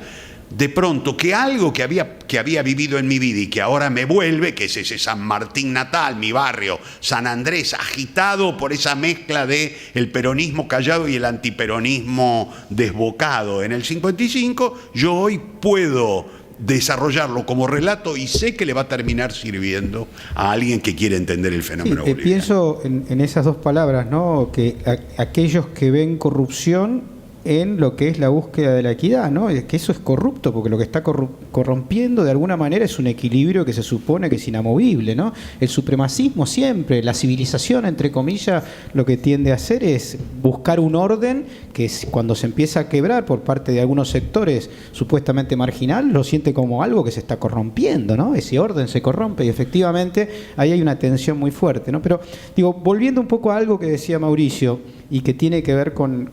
de pronto que algo que había vivido en mi vida y que ahora me vuelve, que es ese San Martín natal, mi barrio, San Andrés, agitado por esa mezcla de el peronismo callado y el antiperonismo desbocado en el 55, yo hoy puedo desarrollarlo como relato y sé que le va a terminar sirviendo a alguien que quiere entender el fenómeno boliviano. Pienso en esas dos palabras, ¿no? Que aquellos que ven corrupción en lo que es la búsqueda de la equidad, ¿no? Que eso es corrupto, porque lo que está corrompiendo de alguna manera es un equilibrio que se supone que es inamovible, ¿no? El supremacismo siempre, la civilización, entre comillas, lo que tiende a hacer es buscar un orden que cuando se empieza a quebrar por parte de algunos sectores supuestamente marginal, lo siente como algo que se está corrompiendo, ¿no? Ese orden se corrompe y efectivamente ahí hay una tensión muy fuerte, ¿no? Pero digo, volviendo un poco a algo que decía Mauricio y que tiene que ver con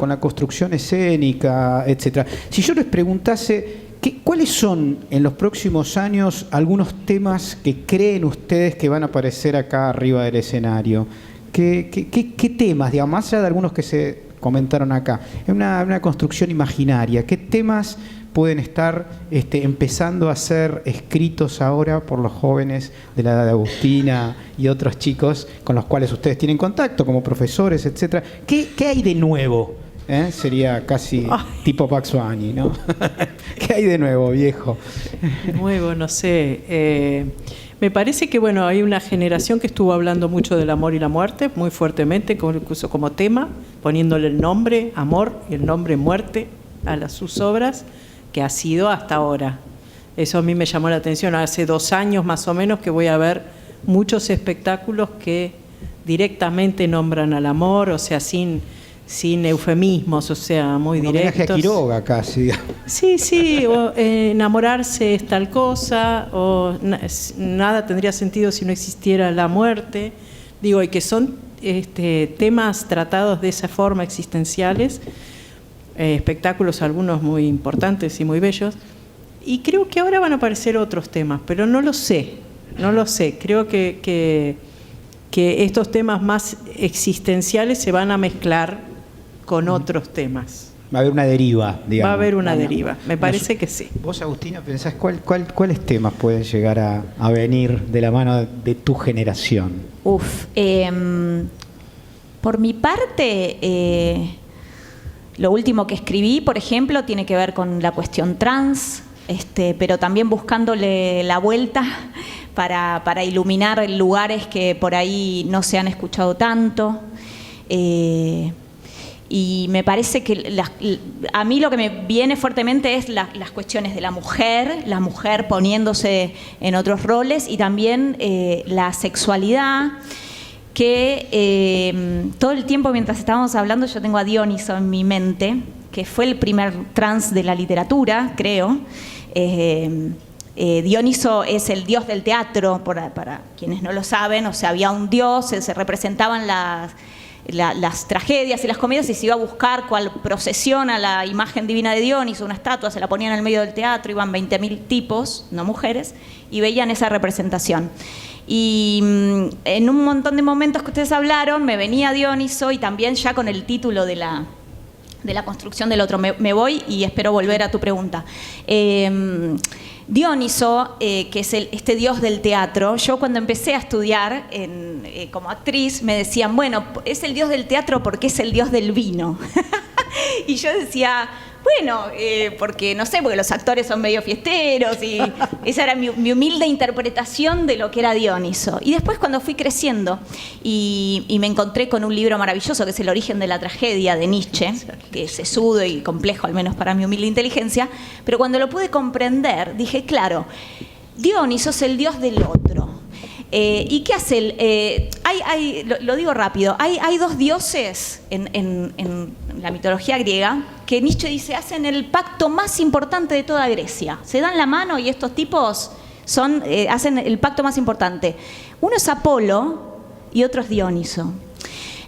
la construcción escénica, etcétera. Si yo les preguntase ¿cuáles son en los próximos años algunos temas que creen ustedes que van a aparecer acá arriba del escenario? ¿Qué temas, digamos, más allá de algunos que se comentaron acá, en una construcción imaginaria, qué temas pueden estar empezando a ser escritos ahora por los jóvenes de la edad de Agustina y otros chicos con los cuales ustedes tienen contacto, como profesores, etcétera? ¿Qué hay de nuevo? Sería casi tipo Pax Bunny, ¿no? ¿Qué hay de nuevo, viejo? Nuevo, no sé. Me parece que hay una generación que estuvo hablando mucho del amor y la muerte, muy fuertemente, incluso como tema, poniéndole el nombre amor y el nombre muerte a sus obras, que ha sido hasta ahora. Eso a mí me llamó la atención. Hace 2 años más o menos que voy a ver muchos espectáculos que directamente nombran al amor, o sea, sin eufemismos, o sea, muy directos. Homenaje a Quiroga casi. Sí, o enamorarse es tal cosa, o nada tendría sentido si no existiera la muerte. Digo, y que son temas tratados de esa forma, existenciales, espectáculos algunos muy importantes y muy bellos, y creo que ahora van a aparecer otros temas, pero no lo sé, creo que estos temas más existenciales se van a mezclar con otros temas. Va a haber una deriva, digamos. Va a haber una deriva, me parece que sí. Vos, Agustina, pensás cuáles temas pueden llegar a venir de la mano de tu generación. Por mi parte, lo último que escribí, por ejemplo, tiene que ver con la cuestión trans, pero también buscándole la vuelta para iluminar lugares que por ahí no se han escuchado tanto. Y me parece que a mí lo que me viene fuertemente es las cuestiones de la mujer poniéndose en otros roles, y también la sexualidad, que todo el tiempo mientras estábamos hablando yo tengo a Dioniso en mi mente, que fue el primer trans de la literatura, creo. Dioniso es el dios del teatro, para quienes no lo saben. O sea, había un dios, se representaban las tragedias y las comedias, y se iba a buscar cuál procesión a la imagen divina de Dioniso, una estatua, se la ponían en el medio del teatro, iban 20.000 tipos, no mujeres, y veían esa representación. Y en un montón de momentos que ustedes hablaron, me venía Dioniso, y también ya con el título de la construcción del otro. Me voy y espero volver a tu pregunta. Dioniso, que es este dios del teatro, yo cuando empecé a estudiar como actriz me decían, bueno, es el dios del teatro porque es el dios del vino. Y yo decía, bueno, porque los actores son medio fiesteros, y esa era mi humilde interpretación de lo que era Dioniso. Y después, cuando fui creciendo y me encontré con un libro maravilloso que es El origen de la tragedia, de Nietzsche, que es sesudo y complejo, al menos para mi humilde inteligencia, pero cuando lo pude comprender, dije, claro, Dioniso es el dios del otro. ¿Y qué hace? Lo digo rápido, hay 2 dioses en la mitología griega que Nietzsche dice hacen el pacto más importante de toda Grecia. Se dan la mano y estos tipos hacen el pacto más importante. Uno es Apolo y otro es Dioniso.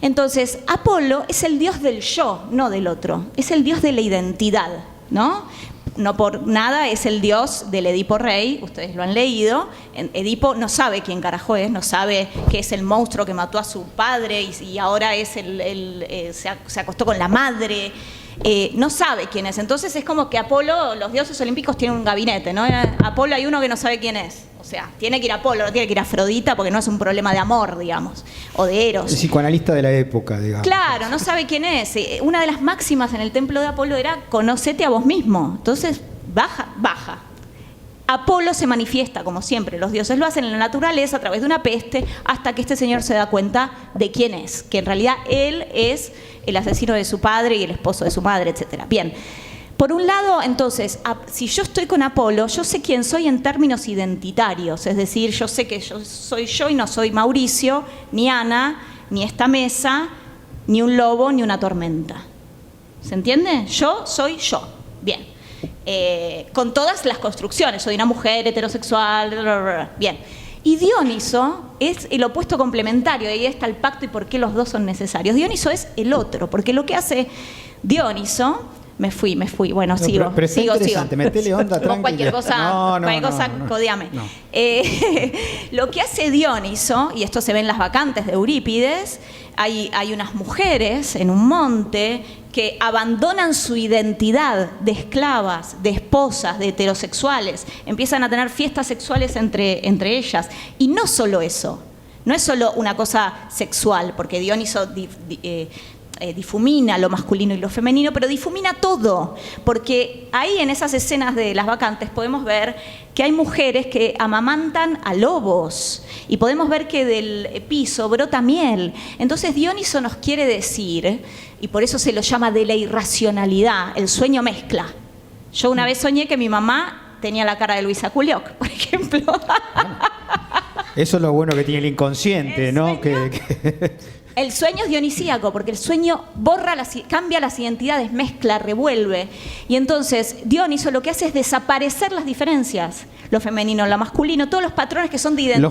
Entonces, Apolo es el dios del yo, no del otro. Es el dios de la identidad, ¿no? No por nada es el dios del Edipo Rey, ustedes lo han leído. Edipo no sabe quién carajo es, no sabe que es el monstruo que mató a su padre y ahora es se acostó con la madre. no sabe quién es. Entonces es como que Apolo, los dioses olímpicos tienen un gabinete, ¿no? Apolo hay uno que no sabe quién es. O sea, tiene que ir a Apolo, no tiene que ir a Afrodita porque no es un problema de amor, digamos, o de Eros. El psicoanalista de la época, digamos. Claro, no sabe quién es. Una de las máximas en el templo de Apolo era conocete a vos mismo. Entonces, baja. Apolo se manifiesta, como siempre, los dioses lo hacen en la naturaleza a través de una peste, hasta que este señor se da cuenta de quién es, que en realidad él es el asesino de su padre y el esposo de su madre, etc. Bien, por un lado, entonces, si yo estoy con Apolo, yo sé quién soy en términos identitarios, es decir, yo sé que yo soy yo y no soy Mauricio, ni Ana, ni esta mesa, ni un lobo, ni una tormenta. ¿Se entiende? Yo soy yo. Bien. Con todas las construcciones, soy una mujer heterosexual, bla, bla, bla. Bien. Y Dioniso es el opuesto complementario, ahí está el pacto y por qué los dos son necesarios. Dioniso es el otro, porque lo que hace Dioniso, me fui, bueno, no, sigo. Pero es interesante, metele onda, tranquila. Cualquier cosa, codiame. No. Lo que hace Dioniso, y esto se ve en las vacantes de Eurípides, hay unas mujeres en un monte que abandonan su identidad de esclavas, de esposas, de heterosexuales, empiezan a tener fiestas sexuales entre ellas. Y no solo eso, no es solo una cosa sexual, porque Dioniso difumina lo masculino y lo femenino, pero difumina todo, porque ahí en esas escenas de las vacantes podemos ver que hay mujeres que amamantan a lobos y podemos ver que del piso brota miel. Entonces Dioniso nos quiere decir, y por eso se lo llama de la irracionalidad, el sueño mezcla. Yo una vez soñé que mi mamá tenía la cara de Luisa Culioc, por ejemplo. Eso es lo bueno que tiene el inconsciente, ¿no? El sueño es dionisíaco, porque el sueño cambia las identidades, mezcla, revuelve. Y entonces Dioniso lo que hace es desaparecer las diferencias. Lo femenino, lo masculino, todos los patrones que son de identidad.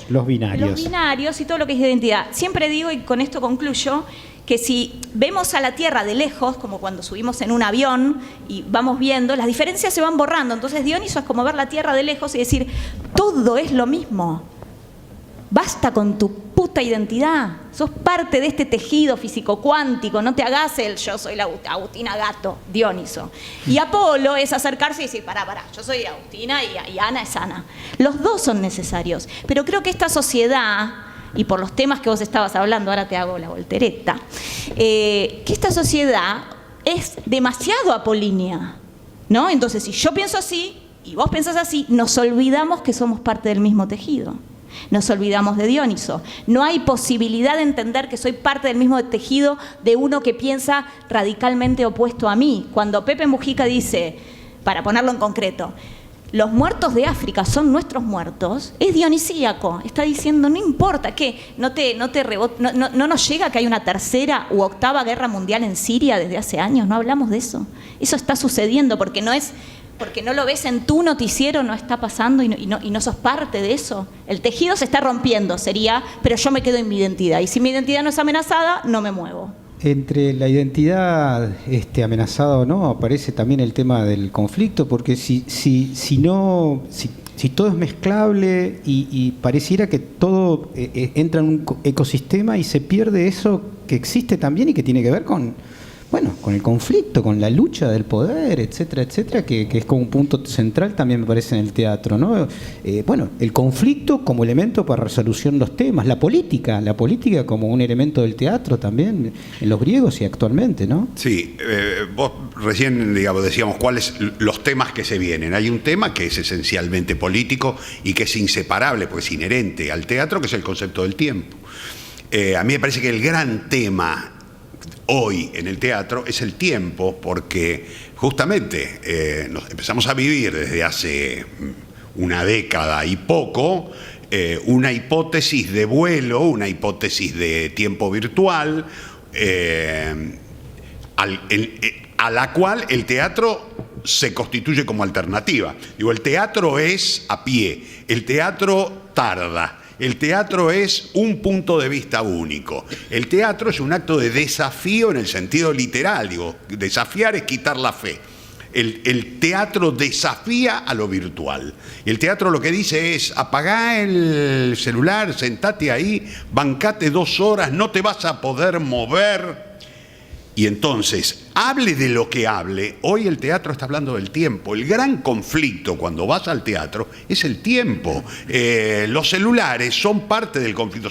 Los binarios Y todo lo que es de identidad. Siempre digo, y con esto concluyo, que si vemos a la Tierra de lejos, como cuando subimos en un avión y vamos viendo, las diferencias se van borrando. Entonces Dioniso es como ver la Tierra de lejos y decir, todo es lo mismo. Basta con tu puta identidad. Sos parte de este tejido físico-cuántico. No te hagas el yo soy la Agustina Gatto, Dioniso. Y Apolo es acercarse y decir, pará, yo soy Agustina y Ana es Ana. Los dos son necesarios. Pero creo que esta sociedad, y por los temas que vos estabas hablando, ahora te hago la voltereta, que esta sociedad es demasiado apolínea, ¿no? Entonces, si yo pienso así y vos pensás así, nos olvidamos que somos parte del mismo tejido. Nos olvidamos de Dioniso. No hay posibilidad de entender que soy parte del mismo tejido de uno que piensa radicalmente opuesto a mí. Cuando Pepe Mujica dice, para ponerlo en concreto, los muertos de África son nuestros muertos, es dionisíaco. Está diciendo, no importa, ¿qué? ¿No nos llega que hay una tercera u octava guerra mundial en Siria desde hace años? ¿No hablamos de eso? Eso está sucediendo porque no lo ves en tu noticiero, no está pasando y no sos parte de eso. El tejido se está rompiendo, pero yo me quedo en mi identidad. Y si mi identidad no es amenazada, no me muevo. Entre la identidad amenazada o no, aparece también el tema del conflicto, porque si todo es mezclable y pareciera que todo entra en un ecosistema y se pierde eso que existe también y que tiene que ver con el conflicto, con la lucha del poder, etcétera, etcétera, que es como un punto central también me parece en el teatro, ¿no? El conflicto como elemento para resolución de los temas, la política como un elemento del teatro también, en los griegos y actualmente, ¿no? Sí, vos recién, decíamos cuáles los temas que se vienen. Hay un tema que es esencialmente político y que es inseparable, porque es inherente al teatro, que es el concepto del tiempo. A mí me parece que el gran tema hoy en el teatro es el tiempo, porque justamente empezamos a vivir desde hace una década y poco una hipótesis de vuelo, una hipótesis de tiempo virtual, a la cual el teatro se constituye como alternativa. El teatro es a pie, el teatro tarda. El teatro es un punto de vista único. El teatro es un acto de desafío en el sentido literal. Desafiar es quitar la fe. El teatro desafía a lo virtual. El teatro lo que dice es, apagá el celular, sentate ahí, bancate 2 horas, no te vas a poder mover. Y entonces, hable de lo que hable, hoy el teatro está hablando del tiempo. El gran conflicto cuando vas al teatro es el tiempo. Los celulares son parte del conflicto,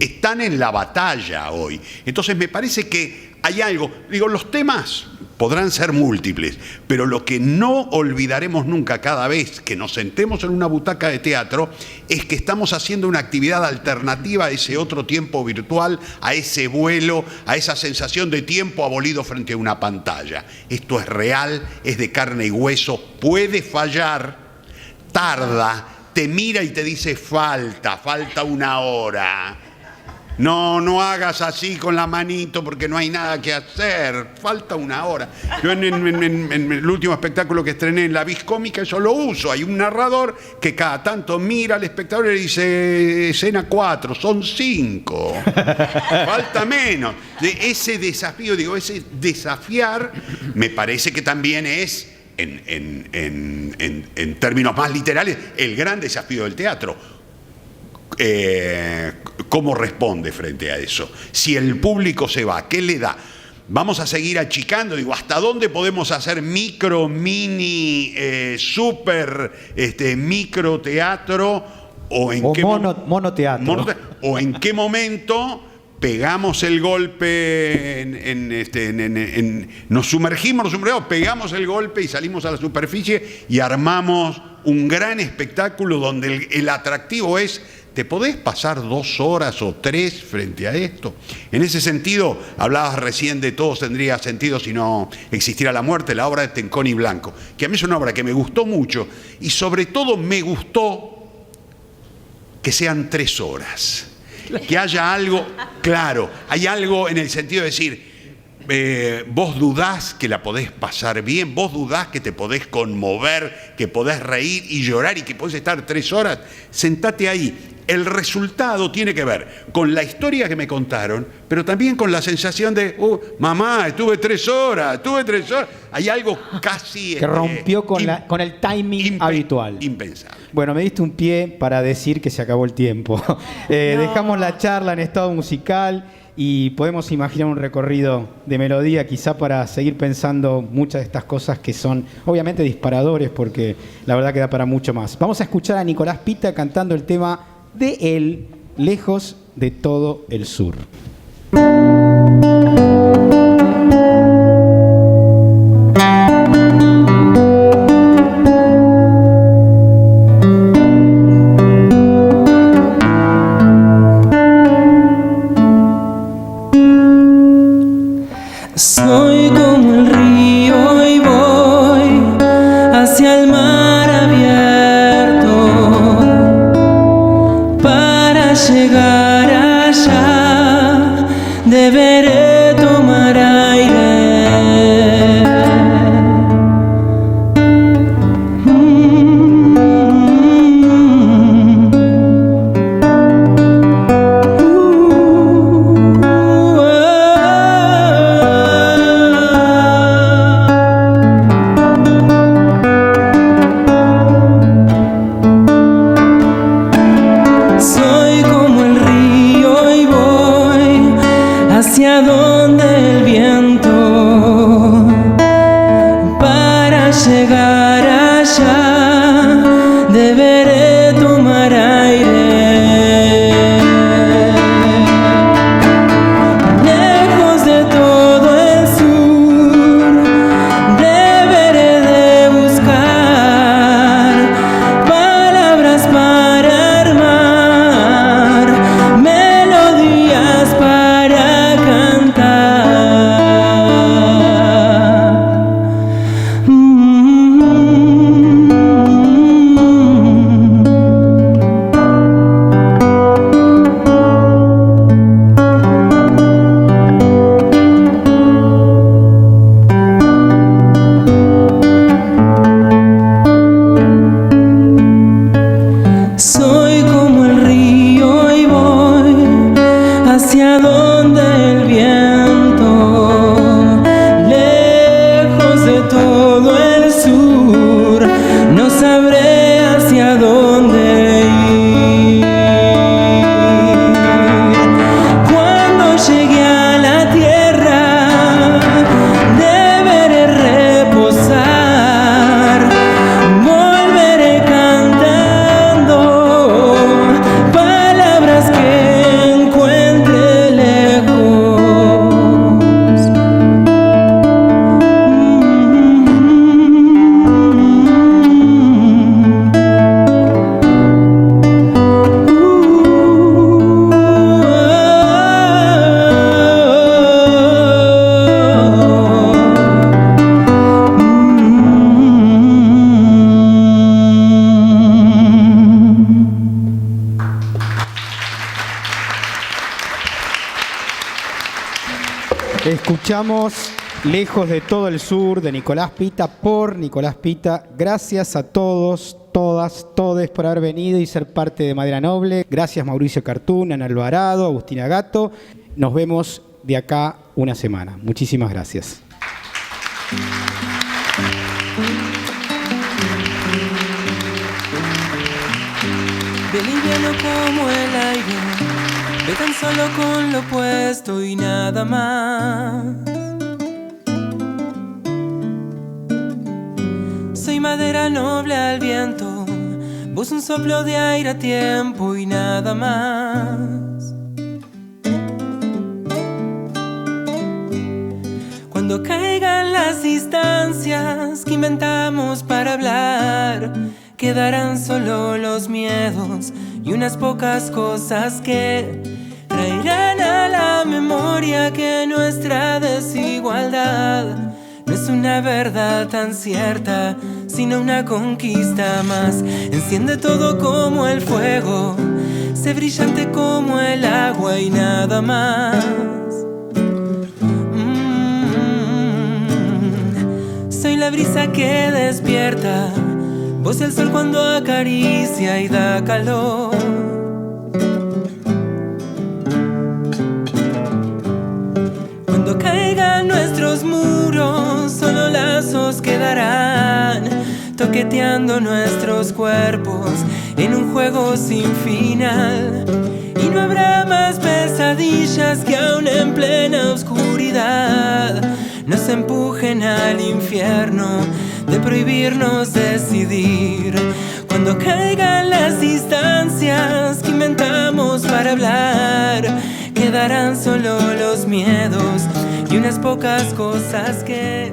están en la batalla hoy. Entonces me parece que hay algo, digo, los temas podrán ser múltiples, pero lo que no olvidaremos nunca cada vez que nos sentemos en una butaca de teatro es que estamos haciendo una actividad alternativa a ese otro tiempo virtual, a ese vuelo, a esa sensación de tiempo abolido frente a una pantalla. Esto es real, es de carne y hueso, puede fallar, tarda, te mira y te dice falta 1 hora. No hagas así con la manito porque no hay nada que hacer, falta 1 hora. Yo en el último espectáculo que estrené en la Vis Cómica eso lo uso. Hay un narrador que cada tanto mira al espectador y le dice escena 4, son 5, falta menos. Ese desafío, digo, ese desafiar me parece que también es, en términos más literales, el gran desafío del teatro. ¿Cómo responde frente a eso? Si el público se va, ¿qué le da? Vamos a seguir achicando, digo, ¿hasta dónde podemos hacer micro, mini, super, micro teatro? ¿O en qué monoteatro? ¿O en qué momento pegamos el golpe, nos sumergimos, pegamos el golpe y salimos a la superficie y armamos un gran espectáculo donde el atractivo es: ¿te podés pasar 2 horas o 3 frente a esto? En ese sentido, hablabas recién de Todo tendría sentido si no existiera la muerte, la obra de Tenconi Blanco, que a mí es una obra que me gustó mucho y sobre todo me gustó que sean 3 horas. Que haya algo, claro, hay algo en el sentido de decir, vos dudás que la podés pasar bien, vos dudás que te podés conmover, que podés reír y llorar y que podés estar 3 horas, sentate ahí. El resultado tiene que ver con la historia que me contaron, pero también con la sensación de, mamá, estuve 3 horas. Hay algo casi... que rompió con el timing habitual. Impensable. Bueno, me diste un pie para decir que se acabó el tiempo. Dejamos la charla en estado musical y podemos imaginar un recorrido de melodía, quizá para seguir pensando muchas de estas cosas que son obviamente disparadores, porque la verdad que da para mucho más. Vamos a escuchar a Nicolás Pita cantando el tema de él, Lejos de todo el sur. Soy como el río y voy hacia el mar abierto para llegar allá. Deberé despedimos lejos de todo el sur, de Nicolás Pita, por Nicolás Pita. Gracias a todos, todas, todes por haber venido y ser parte de Madera Noble. Gracias Mauricio Cartún, Ana Alvarado, Agustina Gatto. Nos vemos de acá una semana. Muchísimas gracias. Ve liviano como el aire, ve tan solo con lo opuesto y nada más. Soy madera noble al viento, vos un soplo de aire a tiempo y nada más. Cuando caigan las distancias que inventamos para hablar, quedarán solo los miedos y unas pocas cosas que traerán a la memoria que nuestra desigualdad no es una verdad tan cierta, sino una conquista más. Enciende todo como el fuego, sé brillante como el agua y nada más. Soy la brisa que despierta, vos el sol cuando acaricia y da calor. Cuando caigan nuestros muros, solo lazos quedarán, toqueteando nuestros cuerpos en un juego sin final. Y no habrá más pesadillas que aún en plena oscuridad nos empujen al infierno de prohibirnos decidir. Cuando caigan las distancias que inventamos para hablar, quedarán solo los miedos y unas pocas cosas que